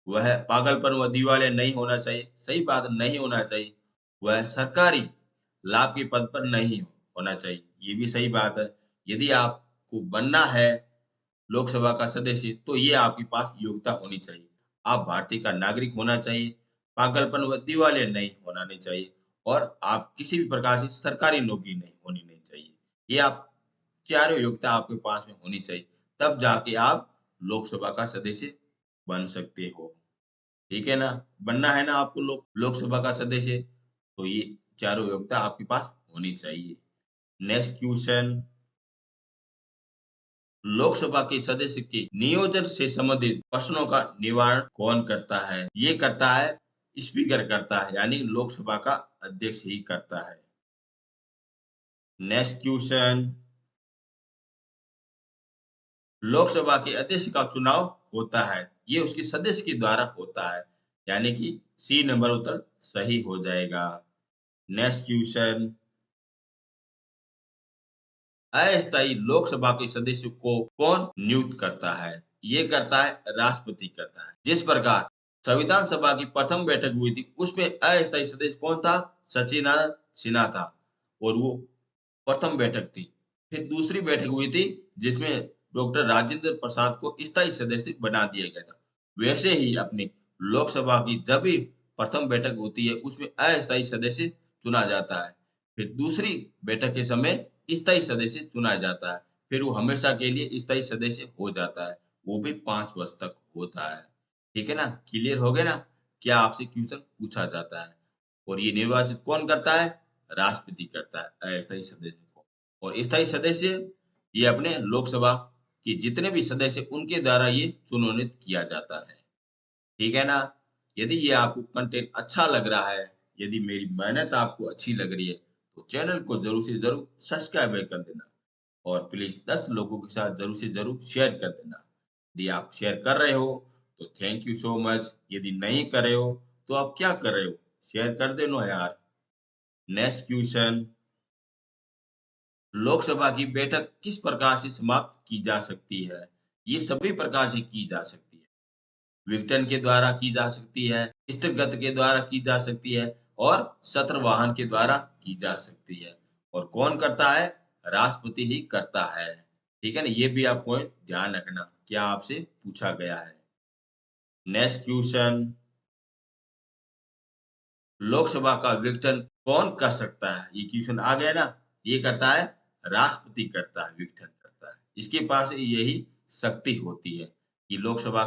वह पागलपन व दिवालिया नहीं होना चाहिए, सही बात नहीं होना चाहिए। वह सरकारी लाभ के पद पर नहीं होना चाहिए, ये भी सही बात है। यदि आपको बनना है लोकसभा का सदस्य तो ये आपके पास योग्यता होनी चाहिए। आप भारतीय का नागरिक होना चाहिए, पागलपन व दिवालिया नहीं होना नहीं चाहिए और आप किसी भी प्रकार से सरकारी नौकरी नहीं होनी नहीं चाहिए। ये आप चारों योग्यता आपके पास में होनी चाहिए, तब जाके आप लोकसभा का सदस्य बन सकते हो। ठीक है ना? बनना है ना आपको लोकसभा का सदस्य, तो ये चारों योग्यता आपके पास होनी चाहिए। नेक्स्ट क्वेश्चन, लोकसभा के सदस्य के नियोजन से संबंधित प्रश्नों का निवारण कौन करता है? ये करता है, स्पीकर करता है, यानी लोकसभा का अध्यक्ष ही करता है। नेक्स्ट क्वेश्चन, लोकसभा के अध्यक्ष का चुनाव होता है, ये उसके सदस्य के द्वारा होता है, यानी कि सी नंबर उत्तर सही हो जाएगा। नेक्स्ट क्वेश्चन, अस्थायी लोकसभा के सदस्य को कौन नियुक्त करता है? ये करता है, राष्ट्रपति करता है। जिस प्रकार संविधान सभा की प्रथम बैठक हुई थी, उसमें अस्थायी सदस्य कौन था? सचिदानंद सिन्हा था और वो प्रथम बैठक थी। फिर दूसरी बैठक हुई थी जिसमें डॉक्टर राजेंद्र प्रसाद को स्थायी सदस्य बना दिया गया था। वैसे ही अपनी लोकसभा की जब भी प्रथम बैठक होती है उसमें अस्थायी सदस्य चुना जाता है। फिर दूसरी बैठक के समय स्थायी सदस्य चुना जाता है। फिर वो हमेशा के लिए स्थायी सदस्य हो जाता है। वो भी 5 वर्ष तक होता है। ठीक है ना? क्लियर हो गया ना? क्या आपसे क्वेश्चन पूछा जाता है और ये निर्वाचित कौन करता है? राष्ट्रपति करता है अस्थायी सदस्य को। और स्थायी सदस्य ये अपने लोकसभा के जितने भी सदस्य उनके द्वारा ये चुनावित किया जाता है। ठीक है ना? यदि ये आपको कंटेंट अच्छा लग रहा है, यदि मेरी मेहनत आपको अच्छी लग रही है, तो चैनल को ज़रूर से ज़रूर सब्सक्राइब कर देना और प्लीज़ 10 लोगों के साथ ज़रूर से ज़रूर शेयर कर देना। यदि आप शेयर कर रहे हो, तो थैंक यू सो मच। यदि नहीं कर रहे हो, तो आप क्या कर रहे हो? शेयर कर देना यार। नेक्स्ट क्वेश्चन, लोकसभा की बैठक किस प्रकार से समाप्त की जा सकती है? ये सभी प्रकार से की जा सकती है। विघटन के द्वारा की जा सकती है, स्थगन के द्वारा की जा सकती है और सत्रवाहन के द्वारा की जा सकती है। और कौन करता है? राष्ट्रपति ही करता है। ठीक है ना? ये भी आप पॉइंट ध्यान रखना, क्या आपसे पूछा गया है। नेक्स्ट क्वेश्चन, लोकसभा का विघटन कौन कर सकता है? ये क्वेश्चन आ गया ना? ये करता है, राष्ट्रपति करता है, विघटन करता है। इसके पास यही शक्ति होती है कि लोकसभा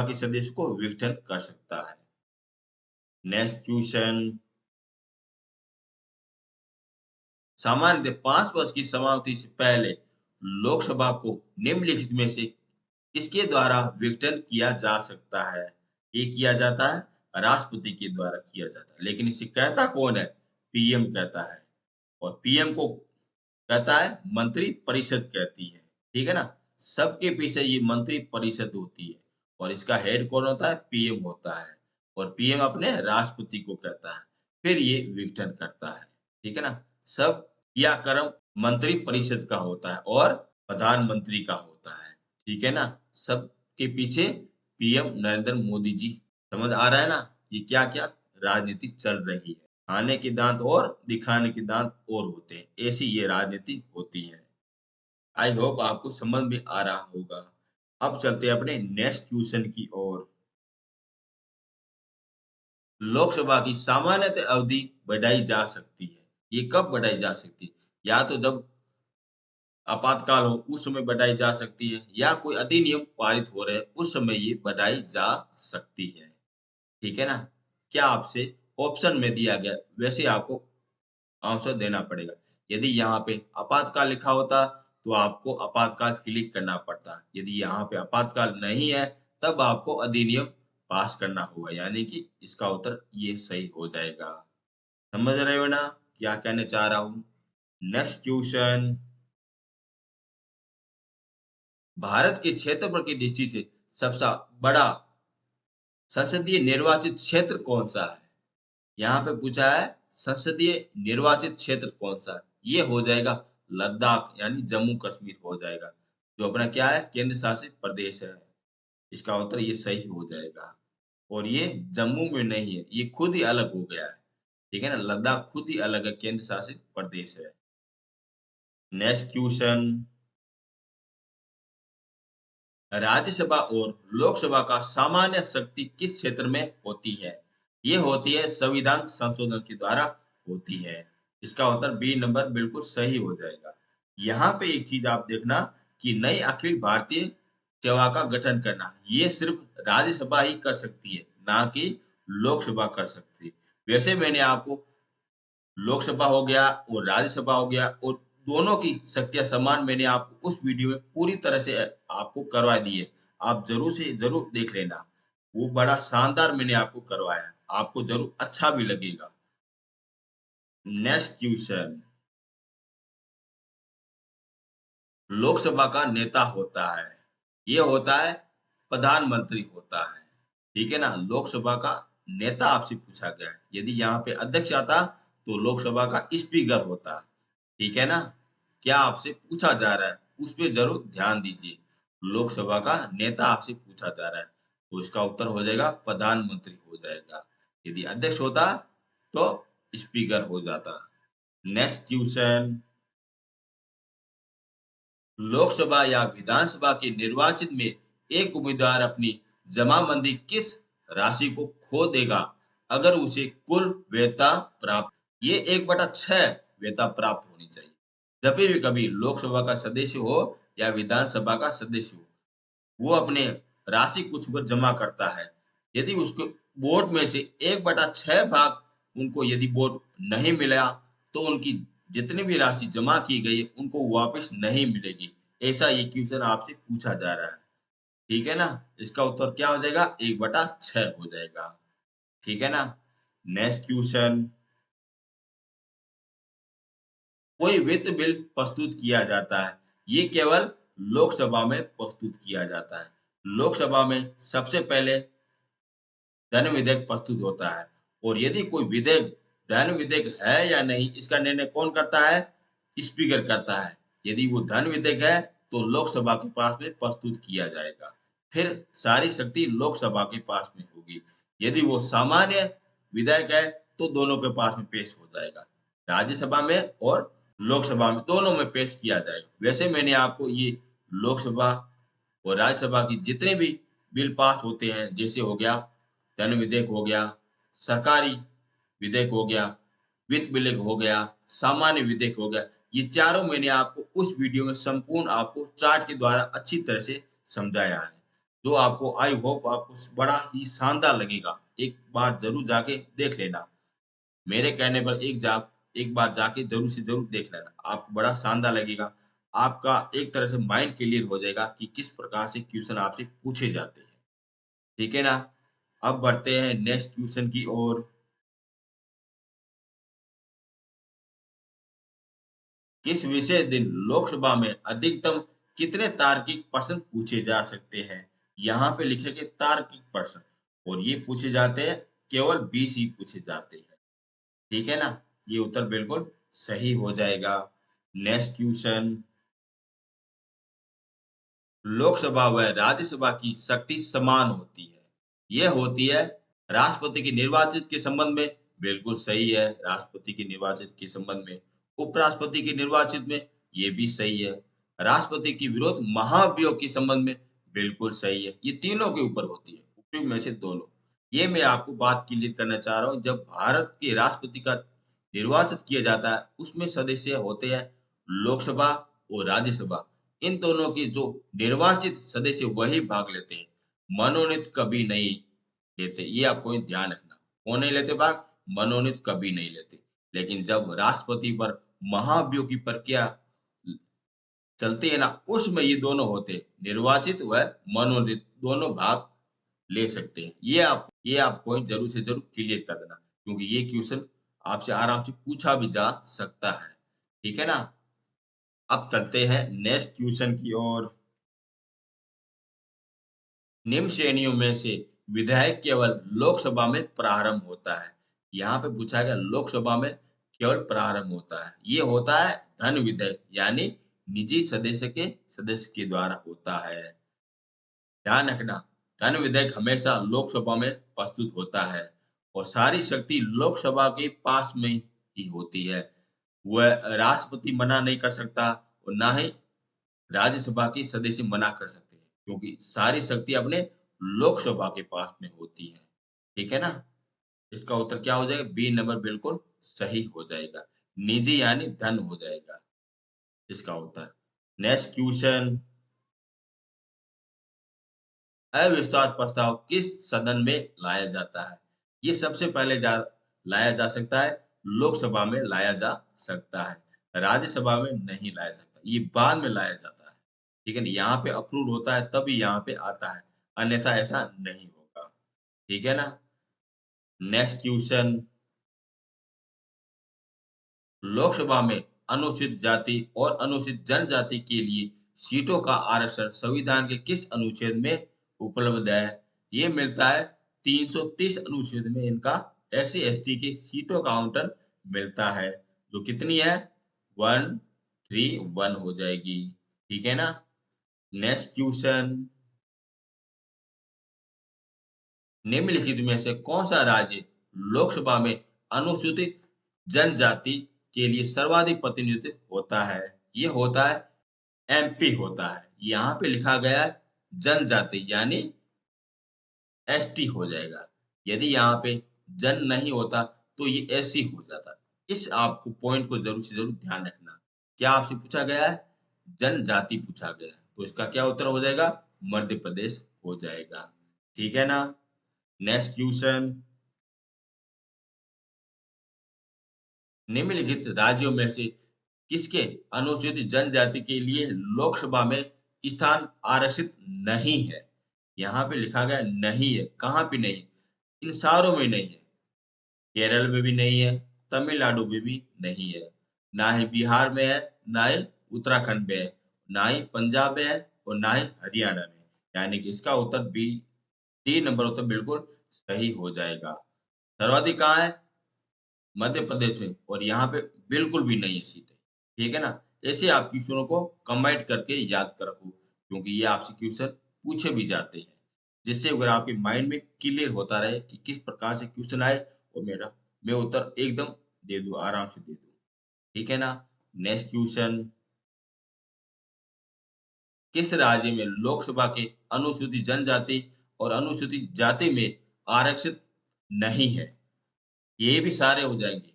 के सदस्य को विघटन कर सकता है। नेक्स्ट क्वेश्चन, सामान्यतः 5 वर्ष की समाप्ति से पहले लोकसभा को निम्नलिखित में से किसके द्वारा विघटन किया जा सकता है? ये किया जाता है, राष्ट्रपति के द्वारा किया जाता है। लेकिन इसे कहता कौन है? पीएम कहता है और पीएम को कहता है मंत्री परिषद कहती है। ठीक है ना? सबके पीछे ये मंत्री परिषद होती है और इसका हेड कौन होता है? पीएम होता है और पीएम अपने राष्ट्रपति को कहता है। फिर ये विघटन करता है। ठीक है ना? सब क्रियाक्रम मंत्री परिषद का होता है और प्रधानमंत्री का होता है। ठीक है ना? सबके पीछे पीएम नरेंद्र मोदी जी। समझ आ रहा है ना? ये क्या-क्या राजनीति चल रही है। खाने के दाँत और दिखाने के दाँत और होते हैं। ऐसी ये राजनीति होती है। आई होप आपको समझ में आ रहा होगा। अब चलते हैं अपने नेक्स्ट क्वेश्चन की ओर। लोकसभा की सामान्यतः अवधि बढ़ाई जा सकती है। ये कब बढ़ाई जा सकती है? या तो जब आपातकाल हो उस समय बढ़ाई जा सकती है या कोई अधिनियम पारित हो रहे हैं उस समय ये बढ़ाई जा सकती है। ठीक है ना? क्या आपसे ऑप्शन में दिया गया वैसे आपको आंसर देना पड़ेगा। यदि यहाँ पे आपातकाल लिखा होता तो आपको आपातकाल क्लिक करना पड़ता। यदि यहाँ पे आपातकाल नहीं है तब आपको अधिनियम पास करना होगा यानी कि इसका उत्तर ये सही हो जाएगा। समझ रहे हो ना क्या कहना चाह रहा हूँ? नेक्स्ट क्वेश्चन, भारत के क्षेत्रफल की दृष्टि से सबसे बड़ा संसदीय निर्वाचित क्षेत्र कौन-सा है? यहाँ पे पूछा है संसदीय निर्वाचित क्षेत्र कौन-सा है? ये हो जाएगा लद्दाख यानी जम्मू-कश्मीर हो जाएगा, जो अपना क्या है केंद्र शासित प्रदेश है। इसका उत्तर ये सही हो जाएगा और ये जम्मू में नहीं है, ये खुद ही अलग हो गया है। ठीक है ना? लद्दाख खुद ही अलग है, केंद्र शासित प्रदेश है। नेक्स्ट क्वेश्चन, राज्यसभा और लोकसभा का सामान्य शक्ति किस क्षेत्र में होती है? ये होती है संविधान संशोधन के द्वारा होती है। इसका उत्तर बी नंबर बिल्कुल सही हो जाएगा। यहाँ पे एक चीज आप देखना कि नई अखिल भारतीय सेवा का गठन करना, ये सिर्फ राज्यसभा ही कर सकती है, ना कि लोकसभा कर सकती है। वैसे मैंने आपको लोकसभा हो गया और राज्यसभा हो गया और दोनों की शक्तियाँ समान मैंने आपको उस वीडियो में पूरी तरह से आपको करवा दी है। आप ज़रूर से ज़रूर देख लेना। वो बड़ा शानदार मैंने आपको करवाया। आपको ज़रूर अच्छा भी लगेगा। नेक्स्ट क्वेश्चन, लोकसभा का नेता होता है। ये होता है प्रधानमंत्री होता है। ठीक है ना? लोकसभा का नेता आपसे पूछा गया है। यदि यहाँ पे अध्यक्ष आता तो लोकसभा का स्पीकर होता। ठीक है ना? क्या आपसे पूछा जा रहा है? उस पे ज़रूर ध्यान दीजिए। लोकसभा का नेता आपसे पूछा जा रहा है। तो इसका उत्तर हो जाएगा प्रधानमंत्री हो जाएगा। यदि अध्यक्ष होता तो स्पीकर हो जाता। नेक्स्ट क्वेश्चन, लोकसभा या विधानसभा के निर्वाचित में एक उम्मीदवार अपनी जमाबंदी किस राशि को खो देगा अगर उसे कुल वैधता प्राप्त, ये 1/6 वैधता प्राप्त होनी चाहिए। जब भी कभी लोकसभा का सदस्य हो या विधानसभा का सदस्य हो, वो अपने राशि कुछ पर जमा करता है। यदि उसको वोट में से 1/6 भाग उनको यदि वोट नहीं मिला, तो उनकी जितनी भी राशि जमा की गई, उनको वापस नहीं मिलेगी। ऐसा ये क्वेश्चन आपसे पूछा जा रहा है। ठीक है ना? इसका उत्तर क्या हो जाएगा? 1/6 हो जाएगा। ठीक है ना? नेक्स्ट क्वेश्चन, कोई वित्त बिल प्रस्तुत किया जाता है, ये केवल लोकसभा में प्रस्तुत किया जाता है। लोकसभा में सबसे पहले धन विधेयक प्रस्तुत होता है, और यदि कोई विधेयक धन विधेयक है या नहीं, इसका निर्णय कौन करता है? स्पीकर करता है। यदि वो धन विधेयक है तो लोकसभा के पास में प्रस्तुत किया जाएगा, फिर सारी शक्ति लोकसभा के पास में होगी। यदि वो सामान्य विधेयक है तो दोनों के पास में पेश हो जाएगा, राज्यसभा में और लोकसभा में, दोनों में पेश किया जाएगा। वैसे मैंने आपको ये लोकसभा और राज्यसभा की जितने भी बिल पास होते हैं, जैसे हो गया धन विधेयक हो गया, सरकारी विधेयक हो गया, वित्त विधेयक हो गया, सामान्य विधेयक हो गया, ये चारों मैंने आपको उस वीडियो में संपूर्ण आपको चार्ट के द्वारा अच्छी तरह से समझाया है, जो आपको आई होप आपको बड़ा ही शानदार लगेगा। एक बार ज़रूर जाके देख लेना। मेरे कहने पर एक बार जाके ज़रूर से ज़रूर देख लेना, आपको बड़ा शानदार लगेगा। आपका एक तरह से माइंड क्लियर हो जाएगा कि किस प्रकार से क्वेश्चन आपसे पूछे जाते हैं। ठीक है ना? अब बढ़ते हैं नेक्स्ट क्वेश्चन की ओर। किस विशेष दिन लोकसभा में अधिकतम कितने तार्किक प्रश्न पूछे जा सकते हैं? यहाँ पे लिखेंगे तार्किक प्रश्न, और ये पूछे जाते हैं केवल 20 ही पूछे जाते हैं। ठीक है ना? ये उत्तर बिल्कुल सही हो जाएगा। नेक्स्ट क्वेश्चन, लोकसभा व राज्यसभा की शक्ति समान होती है। ये होती है राष्ट्रपति के निर्वाचित के संबंध में, बिल्कुल सही है, राष्ट्रपति के निर्वाचित के संबंध में। उपराष्ट्रपति के निर्वाचित में, ये भी सही है। राष्ट्रपति की विरोध महाभियोग के संबंध में, बिल्कुल सही है। ये तीनों के ऊपर होती है, उपयुक्त में से दोनों। ये मैं आपको बात क्लियर करना चाह रहा हूँ, जब भारत के राष्ट्रपति का निर्वाचित किया जाता है, उसमें सदस्य होते हैं लोकसभा और राज्यसभा। इन दोनों के जो निर्वाचित सदस्य वही भाग लेते हैं, मनोनीत कभी नहीं लेते, ये आपको ध्यान रखना। कौन नहीं लेते भाग? मनोनीत कभी नहीं लेते। लेकिन जब राष्ट्रपति पर महाभियोग की प्रक्रिया चलती है ना, उसमें ये दोनों होते हैं, निर्वाचित व मनोनीत दोनों भाग ले सकते हैं। ये आप पॉइंट ज़रूर से ज़रूर क्लियर कर देना, क्योंकि ये क्वेश्चन आपसे आराम से पूछा भी जा सकता है। ठीक है ना? अब चलते हैं नेक्स्ट क्वेश्चन की ओर। निम्न श्रेणियों में से विधायक केवल लोकसभा में प्रारंभ होता है। यहाँ पे पूछा गया लोकसभा में केवल प्रारंभ होता है। ये होता है धन विधेयक, यानी निजी सदस्य के द्वारा होता है। ध्यान रखना, धन विधेयक हमेशा लोकसभा में प्रस्तुत होता है, और सारी शक्ति लोकसभा के पास में ही होती है। वह राष्ट्रपति मना नहीं कर सकता, और ना ही राज्यसभा के सदस्य मना कर सकते हैं, क्योंकि सारी शक्ति अपने लोकसभा के पास में होती है। ठीक है ना? इसका उत्तर क्या हो जाएगा? बी नंबर बिल्कुल सही हो जाएगा। निजी यानी धन हो जाएगा इसका उत्तर। नेक्स्ट क्वेश्चन, अविश्वास प्रस्ताव किस सदन में लाया जाता है? ये सबसे पहले लाया जा सकता है, लोकसभा में लाया जा सकता है, राज्यसभा में नहीं लाया सकता, ये बाद में लाया जाता है। ठीक है ना? यहाँ पे अप्रूव होता है तभी यहाँ पे आता है, अन्यथा ऐसा नहीं होगा। ठीक है ना? नेक्स्ट क्वेश्चन, लोकसभा में अनुसूचित जाति और अनुसूचित जनजाति के लिए सीटों का आरक्षण संविधान के किस अनुच्छेद में उपलब्ध है? ये मिलता है 330 अनुच्छेद में, इनका एससी एसटी की सीटों का आवंटन मिलता है, जो कितनी है? 131 हो जाएगी। ठीक है ना? नेक्स्ट क्वेश्चन, निम्नलिखित में से कौन सा राज्य लोकसभा में अनुसूचित जनजाति के लिए सर्वाधिक प्रतिनिधित्व होता है? ये होता है एमपी होता है। यहाँ पे लिखा गया है जनजाति यानी एसटी हो जाएगा। यदि यहाँ पे जन नहीं होता तो ये एससी हो जाता। इस आपको पॉइंट को ज़रूर से ज़रूर ध्यान रखना। क्या आपसे पूछा गया है? जनजाति पूछा गया है। तो इसका क्या उत्तर हो जाएगा? मध्य प्रदेश हो जाएगा। ठीक है ना? Next question. निम्नलिखित राज्यों में से किसके अनुसूचित जनजाति के लिए लोकसभा में स्थान आरक्षित नहीं है? यहाँ पे लिखा गया नहीं है। कहाँ पे नहीं है? इन सारों में नहीं है। केरल में भी नहीं है, तमिलनाडु में भी नहीं है, ना ही बिहार में है, ना ही उत्तराखंड में है, ना ही पंजाब में है और ना ही हरियाणा में। यानी कि इसका उत्तर बी, डी नंबर उत्तर बिल्कुल सही हो जाएगा। सर्वाधिक कहाँ है? मध्य प्रदेश में, और यहाँ पे बिल्कुल भी नहीं है सीटें। ठीक है ना? ऐसे आप क्वेश्चनों को कंबाइन करके याद कर रखो, क्योंकि ये आपसे क्वेश्चन पूछे भी जाते हैं, जिससे अगर आपके माइंड में क्लियर होता रहे कि किस प्रकार से क्वेश्चन आए और मेरा मैं उत्तर एकदम दे दूं, आराम से दे दूं। ठीक है ना? Next question. किस राज्य में लोकसभा के अनुसूचित जनजाति और अनुसूचित जाति में आरक्षित नहीं है? ये भी सारे हो जाएंगे।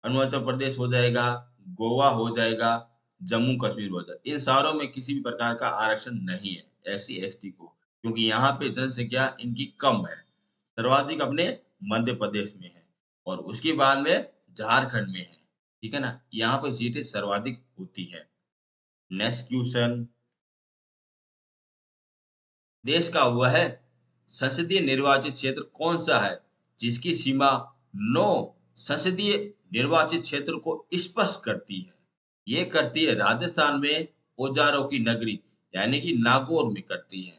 अरुणाचल प्रदेश हो जाएगा, गोवा हो जाएगा, जम्मू कश्मीर हो जाएगा। इन सारों में किसी भी प्रकार का आरक्षण नहीं है एससी एसटी को, क्योंकि यहाँ पे जनसंख्या इनकी कम है। सर्वाधिक अपने मध्य प्रदेश में है और उसके बाद में झारखंड में है। ठीक है ना? यहाँ पर सीटें सर्वाधिक होती है। Next question. देश का वह संसदीय निर्वाचित क्षेत्र कौन सा है जिसकी सीमा 9 संसदीय निर्वाचित क्षेत्र को स्पष्ट करती है? ये करती है राजस्थान में औजारों की नगरी यानी कि नागौर में करती है।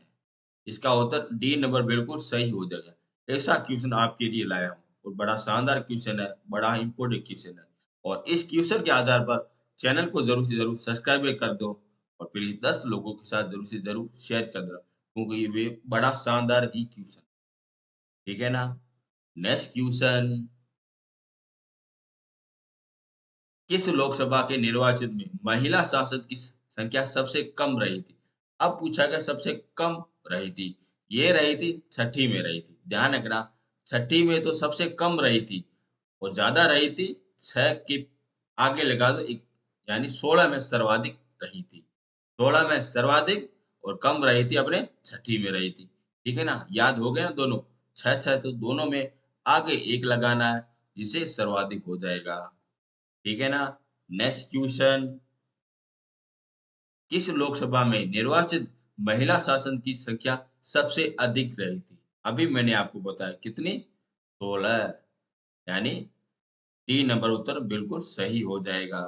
इसका उत्तर डी नंबर बिल्कुल सही हो जाएगा। ऐसा क्वेश्चन आपके लिए लाया हूँ और बड़ा शानदार क्वेश्चन है, बड़ा इंपॉर्टेंट क्वेश्चन है। और इस क्वेश्चन के आधार पर चैनल को ज़रूर से ज़रूर सब्सक्राइब कर दो और प्लीज़ 10 लोगों के साथ ज़रूर से ज़रूर शेयर कर दो, क्योंकि ये बड़ा शानदार ही क्वेश्चन, ठीक है ना? Next question. किस लोकसभा के निर्वाचन में महिला सांसद की संख्या सबसे कम रही थी? अब पूछा गया सबसे कम रही थी। ये रही थी छठी में रही थी। ध्यान रखना, छठी में तो सबसे कम रही थी और ज्यादा रही थी 6 के आगे लगा दो एक, यानी 16 में सर्वाधिक रही थी। 16 में सर्वाधिक और कम रही थी अपने छठी में रही थी। ठीक है ना? याद हो गया ना दोनों? 6-6 तो दोनों में आगे एक लगाना है जिससे सर्वाधिक हो जाएगा। ठीक है ना? Next question. किस लोकसभा में निर्वाचित महिला शासन की संख्या सबसे अधिक रही थी? अभी मैंने आपको बताया कितनी? 16। यानी डी नंबर उत्तर बिल्कुल सही हो जाएगा।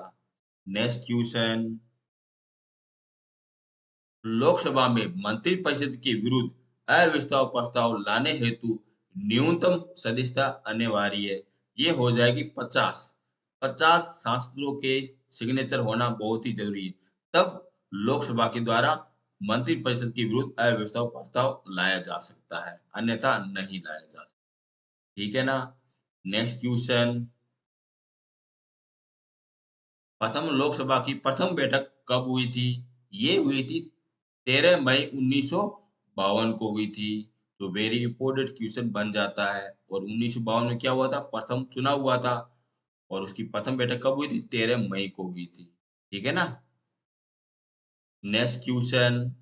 Next question. लोकसभा में मंत्रिपरिषद के विरुद्ध अविश्वास प्रस्ताव लाने हेतु न्यूनतम सदस्यता अनिवार्य है। ये हो जाएगी 50। 50 सांसदों के सिग्नेचर होना बहुत ही जरूरी है। तब लोकसभा के द्वारा मंत्रिपरिषद के विरुद्ध अविश्वास प्रस्ताव लाया जा सकता है, अन्यथा नहीं लाया जा सकता। ठीक है ना? Next question. प्रथम लोकसभा की प्रथम बैठक कब हुई थी? ये हुई थी 13 मई 1952 को हुई थी। तो वेरी इंपॉर्टेंट क्वेश्चन बन जाता है। और 1952 में क्या हुआ था? प्रथम चुनाव हुआ था और उसकी प्रथम बैठक कब हुई थी? 13 मई को हुई थी। ठीक है ना? Next question.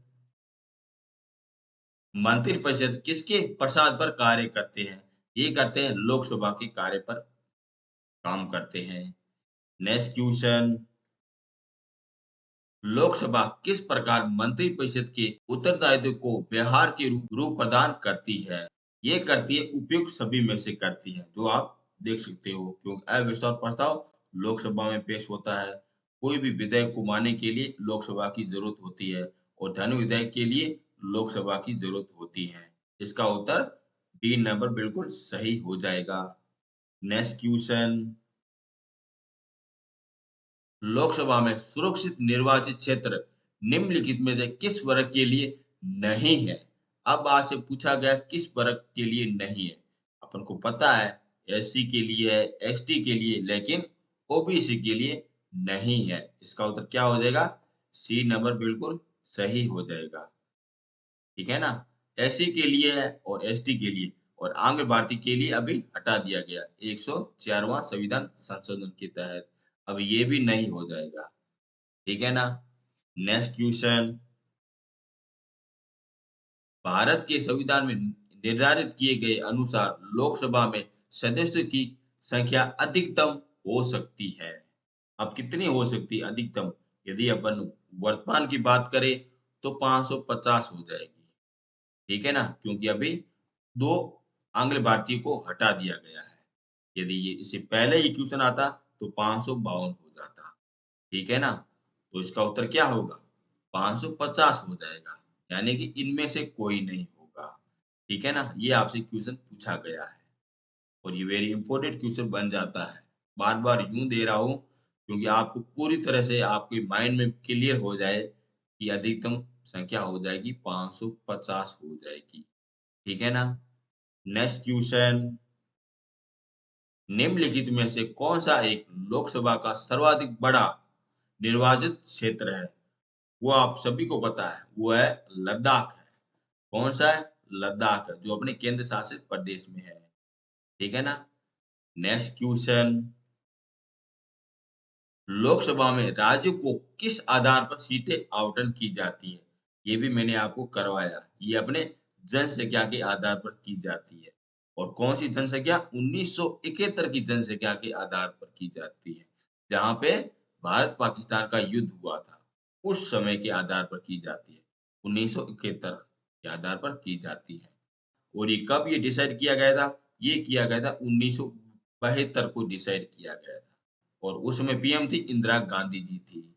मंत्रिपरिषद किसके प्रसाद पर कार्य करते हैं? ये करते हैं लोकसभा के कार्य पर काम करते हैं। Next question. लोकसभा किस प्रकार मंत्रिपरिषद के उत्तरदायित्व को व्यवहार के रूप प्रदान करती है? ये करती है उपयुक्त सभी में से करती है, जो आप देख सकते हो, क्योंकि अविश्वास प्रस्ताव लोकसभा में पेश होता है। कोई भी विधेयक को मानने के लिए लोकसभा की जरूरत होती है और धन विधेयक के लिए लोकसभा की जरूरत होती है। इसका उत्तर डी नंबर बिल्कुल सही हो जाएगा। Next question. लोकसभा में सुरक्षित निर्वाचित क्षेत्र निम्नलिखित में से किस वर्ग के लिए नहीं है? अब आपसे पूछा गया किस वर्ग के लिए नहीं है। अपन को पता है एससी के लिए है, एसटी के लिए, लेकिन ओबीसी के लिए नहीं है। इसका उत्तर क्या हो जाएगा? सी नंबर बिल्कुल सही हो जाएगा। ठीक है ना? एससी के लिए है और एसटी के लिए, और आंग्ल भारतीय के लिए अभी हटा दिया गया 104वां संविधान संशोधन के तहत। अब ये भी नहीं हो जाएगा। ठीक है ना? Next question. भारत के संविधान में निर्धारित किए गए अनुसार लोकसभा में सदस्यों की संख्या अधिकतम हो सकती है। अब कितनी हो सकती है अधिकतम? यदि अपन वर्तमान की बात करें तो 550 हो जाएगी। ठीक है ना? क्योंकि अभी 2 आंग्ल भारतीय को हटा दिया गया है। यदि ये इससे पहले ये क्वेश्चन आता तो 552 हो जाता। ठीक है ना? तो इसका उत्तर क्या होगा? 550 हो जाएगा। यानी कि इनमें से कोई नहीं होगा। ठीक है ना? ये आपसे क्वेश्चन पूछा गया है और ये वेरी इंपोर्टेंट क्वेश्चन बन जाता है। बार-बार यूँ दे रहा हूँ क्योंकि आपको पूरी तरह से आपके माइंड में क्लियर हो जाए कि अधिकतम संख्या हो जाएगी 550 हो जाएगी। ठीक है ना? Next question. निम्नलिखित में से कौन-सा एक लोकसभा का सर्वाधिक बड़ा निर्वाचित क्षेत्र है? वो आप सभी को पता है, वो है लद्दाख है। कौन-सा है? लद्दाख है, जो अपने केंद्र शासित प्रदेश में है। ठीक है ना? Next question. लोकसभा में राज्यों को किस आधार पर सीटें आवंटन की जाती है? ये भी मैंने आपको करवाया। ये अपने जनसंख्या के आधार पर की जाती है। और कौन-सी जनसंख्या? 1971 की जनसंख्या के आधार पर की जाती है। जहाँ पे भारत-पाकिस्तान का युद्ध हुआ था, उस समय के आधार पर की जाती है। 1971 के आधार पर की जाती है। और ये कब ये डिसाइड किया गया था? ये किया गया था 1972 को डिसाइड किया गया था। और उस समय पीएम थी इंदिरा गांधी जी थी,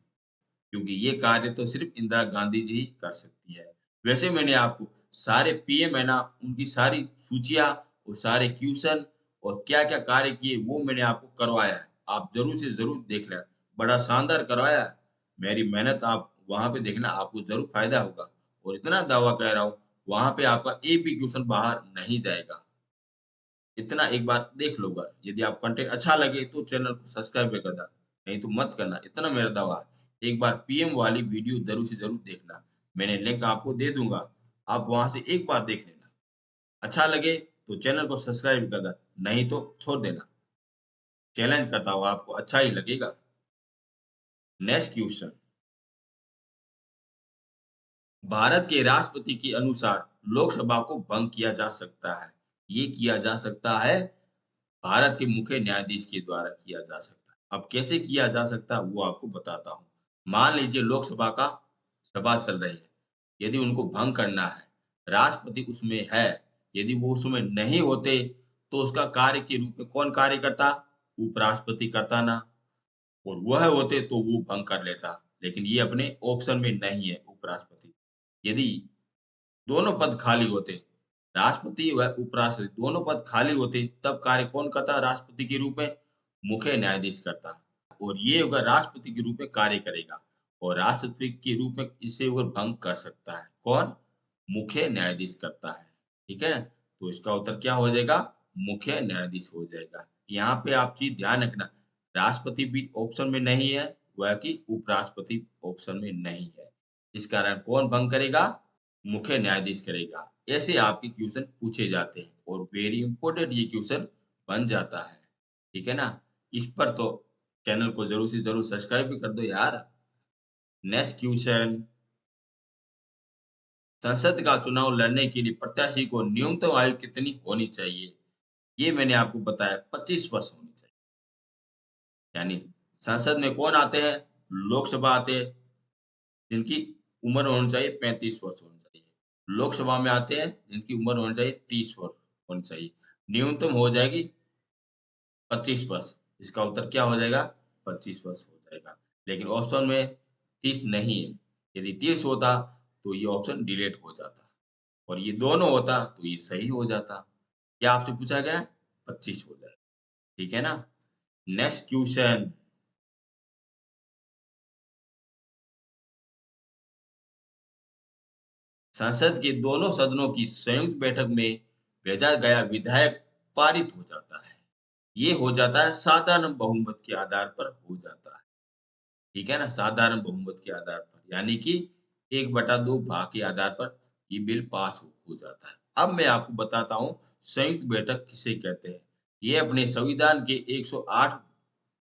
क्योंकि ये कार्य तो सिर्फ़ इंदिरा गांधी जी ही कर सकती है। वैसे मैंने आपको सारे पीएम है ना, उनकी सारी सूचियाँ और सारे क्वेश्चन और क्या-क्या कार्य किए वो मैंने आपको करवाया है। आप ज़रूर से ज़रूर देख लें। बड़ा शानदार करवाया है। मेरी मेहनत आप वहाँ पे देखना, आपको ज़रूर फ़ायदा होगा। और इतना दावा कह रहा हूँ, वहाँ पे आपका एक भी क्वेश्चन बाहर नहीं जाएगा। इतना एक बार देख लो गा। यदि आप कंटेंट अच्छा लगे तो चैनल को सब्सक्राइब भी करना, नहीं तो मत करना। इतना मेरा दावा है। एक बार पीएम वाली वीडियो ज़रूर से ज़रूर देखना। मैंने लिंक आपको दे दूँगा। आप वहाँ से एक बार देख लेना। अच्छा लगे तो चैनल को सब्सक्राइब करना, नहीं तो छोड़ देना। चैलेंज करता हूँ आपको अच्छा ही लगेगा। Next question. भारत के राष्ट्रपति के अनुसार लोकसभा को भंग किया जा सकता है। ये किया जा सकता है भारत के मुख्य न्यायाधीश के द्वारा किया जा सकता है। अब कैसे किया जा सकता है वो आपको बताता हूँ। मान लीजिए लोकसभा का सभा चल रही है। यदि उनको भंग करना है, राष्ट्रपति उसमें है, यदि वो उसमें नहीं होते तो उसका कार्य के रूप में कौन कार्य करता? उपराष्ट्रपति करता ना। और वह होते तो वो भंग कर लेता। लेकिन ये अपने ऑप्शन में नहीं है उपराष्ट्रपति। यदि दोनों पद खाली होते, राष्ट्रपति व उपराष्ट्रपति दोनों पद खाली होते, तब कार्य कौन करता राष्ट्रपति के रूप में? मुख्य न्यायाधीश करता। और ये अगर राष्ट्रपति के रूप में कार्य करेगा और राष्ट्रपति के रूप में इसे वो भंग कर सकता है। कौन? मुख्य न्यायाधीश करता है। ठीक है? तो इसका उत्तर क्या हो जाएगा? मुख्य न्यायाधीश हो जाएगा। यहाँ पे आप चीज़ ध्यान रखना, राष्ट्रपति भी ऑप्शन में नहीं है, वह कि उपराष्ट्रपति ऑप्शन में नहीं है। इस कारण कौन भंग करेगा? मुख्य न्यायाधीश करेगा। ऐसे आपके क्वेश्चन पूछे जाते हैं और वेरी इंपोर्टेंट ये क्वेश्चन बन जाता है। ठीक है ना? इस पर तो चैनल को ज़रूर से ज़रूर सब्सक्राइब भी कर दो यार। Next question. संसद का चुनाव लड़ने के लिए प्रत्याशी को न्यूनतम आयु कितनी होनी चाहिए? ये मैंने आपको बताया 25 वर्ष होनी चाहिए। यानी संसद में कौन आते हैं? लोकसभा आते हैं, जिनकी उम्र होनी चाहिए 35 वर्ष होनी चाहिए। लोकसभा में आते हैं, जिनकी उम्र होनी चाहिए 30 वर्ष होनी चाहिए। न्यूनतम हो जाएगी 25 वर्ष। इसका उत्तर क्या हो जाएगा? 25 वर्ष हो जाएगा। लेकिन ऑप्शन में 30 नहीं है। यदि 30 होता तो ये ऑप्शन डिलीट हो जाता और ये दोनों होता तो ये सही हो जाता। क्या आपसे पूछा गया है? 25 हो जाएगा। ठीक है ना? Next question. संसद के दोनों सदनों की संयुक्त बैठक में भेजा गया विधायक पारित हो जाता है। ये हो जाता है साधारण बहुमत के आधार पर हो जाता है। ठीक है ना? साधारण बहुमत के आधार पर यानी कि 1/2 भाग के आधार पर ये बिल पास हो जाता है। अब मैं आपको बताता हूँ संयुक्त बैठक किसे कहते हैं। ये अपने संविधान के 108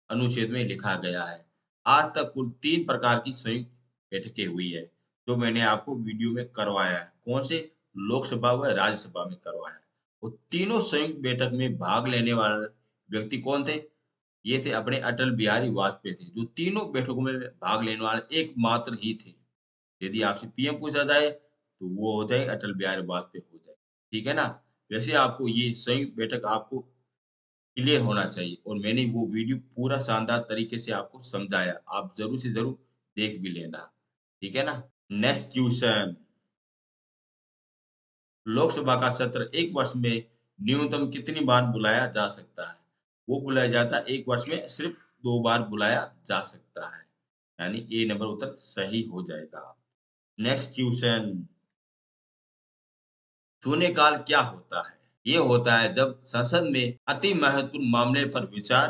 अनुच्छेद में लिखा गया है। आज तक कुल 3 प्रकार की संयुक्त बैठकें हुई है, जो मैंने आपको वीडियो में करवाया है। कौन से? लोकसभा व राज्यसभा में करवाया है। वो तीनों संयुक्त बैठक में भाग लेने वाले व्यक्ति कौन थे? ये थे अपने अटल बिहारी वाजपेयी थे, जो तीनों बैठकों में भाग लेने वाले एकमात्र ही थे। यदि आपसे पीएम पूछा जाए, तो वो हो जाए अटल बिहारी वाजपेयी हो जाए। ठीक है ना? वैसे आपको ये संयुक्त बैठक आपको क्लियर होना चाहिए और मैंने वो वीडियो पूरा शानदार तरीके से आपको समझाया। आप ज़रूर से ज़रूर देख भी लेना। ठीक है ना? Next question. लोकसभा का सत्र 1 वर्ष में न्यूनतम कितनी बार बुलाया जा सकता है? वो बुलाया जाता है 1 वर्ष में सिर्फ़ 2 बार बुलाया जा सकता है। यानी ए नंबर उत्तर सही हो जाएगा। Next question. शून्यकाल क्या होता है? ये होता है जब संसद में अति महत्वपूर्ण मामले पर विचार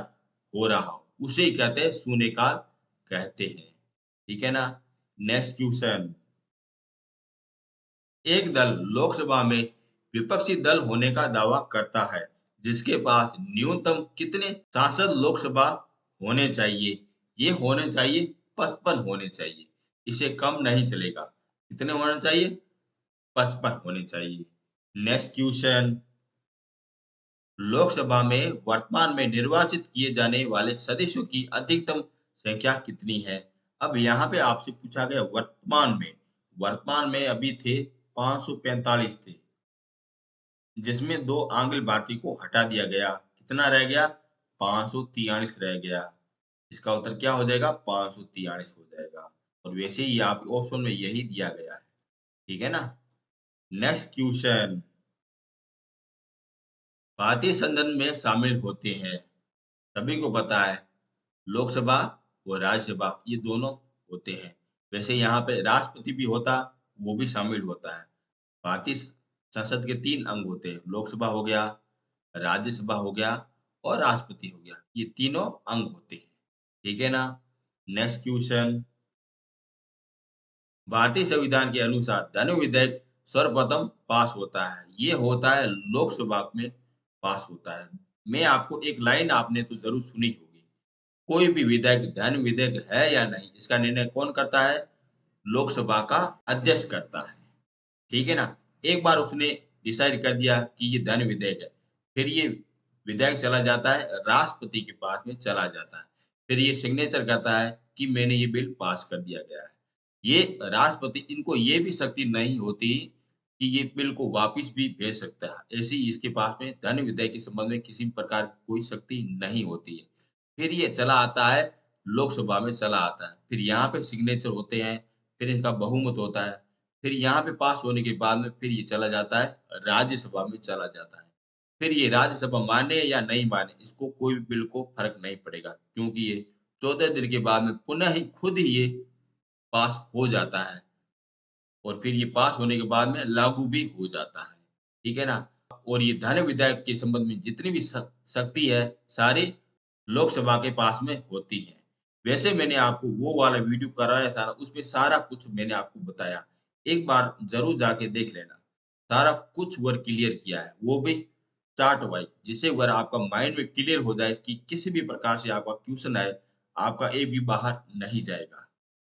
हो रहा हो, उसे कहते हैं शून्यकाल कहते हैं। ठीक है ना? Next question. एक दल लोकसभा में विपक्षी दल होने का दावा करता है, जिसके पास न्यूनतम कितने सांसद लोकसभा होने चाहिए? ये होने चाहिए 55 होने चाहिए। इससे कम नहीं चलेगा। कितने होना चाहिए? 55 होने चाहिए। Next question. लोकसभा में वर्तमान में निर्वाचित किए जाने वाले सदस्यों की अधिकतम संख्या कितनी है? अब यहाँ पे आपसे पूछा गया वर्तमान में अभी थे 545 थे, जिसमें 2 आंग्ल भारतीय को हटा दिया गया। कितना रह गया? 543 रह गया। इसका उत्तर क्या हो जाएगा? 543 हो जाएगा। और वैसे ही आप ऑप्शन में यही दिया गया है। ठीक है ना? Next question. भारतीय संसद में शामिल होते हैं, सभी को पता है, लोकसभा और राज्यसभा ये दोनों होते हैं। वैसे यहाँ पे राष्ट्रपति भी होता, वो भी शामिल होता है। भारतीय संसद के 3 अंग होते हैं, लोकसभा हो गया, राज्यसभा हो गया और राष्ट्रपति हो गया। ये तीनों अंग होते हैं। ठीक है ना? Next question. भारतीय संविधान के अनुसार धन विधेयक सर्वप्रथम पास होता है। ये होता है लोकसभा में पास होता है। मैं आपको एक लाइन आपने तो ज़रूर सुनी होगी। कोई भी विधेयक धन विधेयक है या नहीं, इसका निर्णय कौन करता है? लोकसभा का अध्यक्ष करता है। ठीक है ना? एक बार उसने डिसाइड कर दिया कि ये धन विधेयक है, फिर ये विधेयक चला जाता है राष्ट्रपति के पास में चला जाता है। फिर ये सिग्नेचर करता है कि मैंने ये बिल पास कर दिया गया है। ये राष्ट्रपति इनको ये भी शक्ति नहीं होती कि ये बिल को वापिस भी भेज सकता है। ऐसी इसके पास में धन विधेयक के संबंध में किसी भी प्रकार की कोई शक्ति नहीं होती है। फिर ये चला आता है, लोकसभा में चला आता है। फिर यहाँ पे सिग्नेचर होते हैं, फिर इसका बहुमत होता है। फिर यहाँ पे पास होने के बाद में फिर ये चला जाता है, राज्यसभा में चला जाता है। फिर ये राज्यसभा माने या नहीं माने, इसको कोई भी बिल को फ़र्क नहीं पड़ेगा, क्योंकि ये 14 दिन के बाद में पुनः ही खुद ही ये पास हो जाता है और फिर ये पास होने के बाद में लागू भी हो जाता है। ठीक है ना? और ये धन विधेयक के संबंध में जितनी भी शक्ति है, सारी लोकसभा के पास में होती है। वैसे मैंने आपको वो वाला वीडियो कराया था ना, उसमें सारा कुछ मैंने आपको बताया। एक बार ज़रूर जाके देख लेना। सारा कुछ वर्क क्लियर किया है, वो भी चार्ट वाइज़, जिससे अगर आपका माइंड में क्लियर हो जाए कि किसी भी प्रकार से आपका क्वेश्चन आए, आपका एक भी बाहर नहीं जाएगा।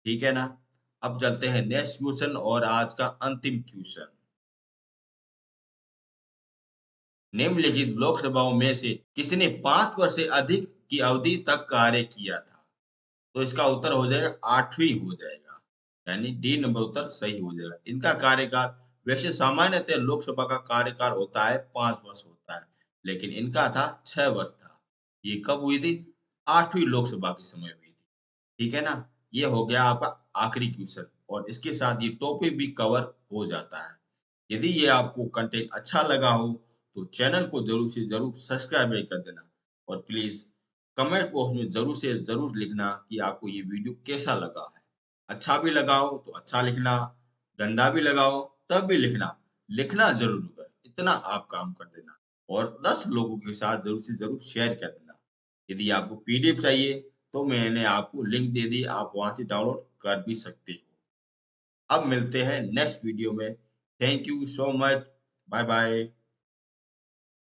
ठीक है ना? अब चलते हैं नेक्स्ट क्वेश्चन और आज का अंतिम क्वेश्चन। निम्नलिखित लोकसभाओं में से किसने 5 वर्ष से अधिक की अवधि तक कार्य किया था? तो इसका उत्तर हो जाएगा 8वीं हो जाएगा। यानी डी नंबर उत्तर सही हो जाएगा। इनका कार्यकाल वैसे सामान्यतः लोकसभा का कार्यकाल होता है 5 वर्ष होता है, लेकिन इनका था 6 वर्ष था। ये कब हुई थी? 8वीं लोकसभा के समय हुई थी। ठीक है ना? ये हो गया आपका आखिरी क्वेश्चन और इसके साथ ये टॉपिक भी कवर हो जाता है। यदि ये आपको कंटेंट अच्छा लगा हो, तो चैनल को ज़रूर से ज़रूर सब्सक्राइब भी कर देना और प्लीज़ कमेंट बॉक्स में ज़रूर से ज़रूर लिखना कि आपको ये वीडियो कैसा लगा है। अच्छा भी लगा हो तो अच्छा लिखना, गंदा भी लगा हो तब भी लिखना ज़रूर करें। इतना आप काम कर देना और 10 लोगों के साथ ज़रूर से ज़रूर शेयर कर देना। यदि आपको पीडीएफ चाहिए तो मैंने आपको लिंक दे दी, आप वहाँ से डाउनलोड कर भी सकते हो। अब मिलते हैं नेक्स्ट वीडियो में। Thank you so much. Bye bye.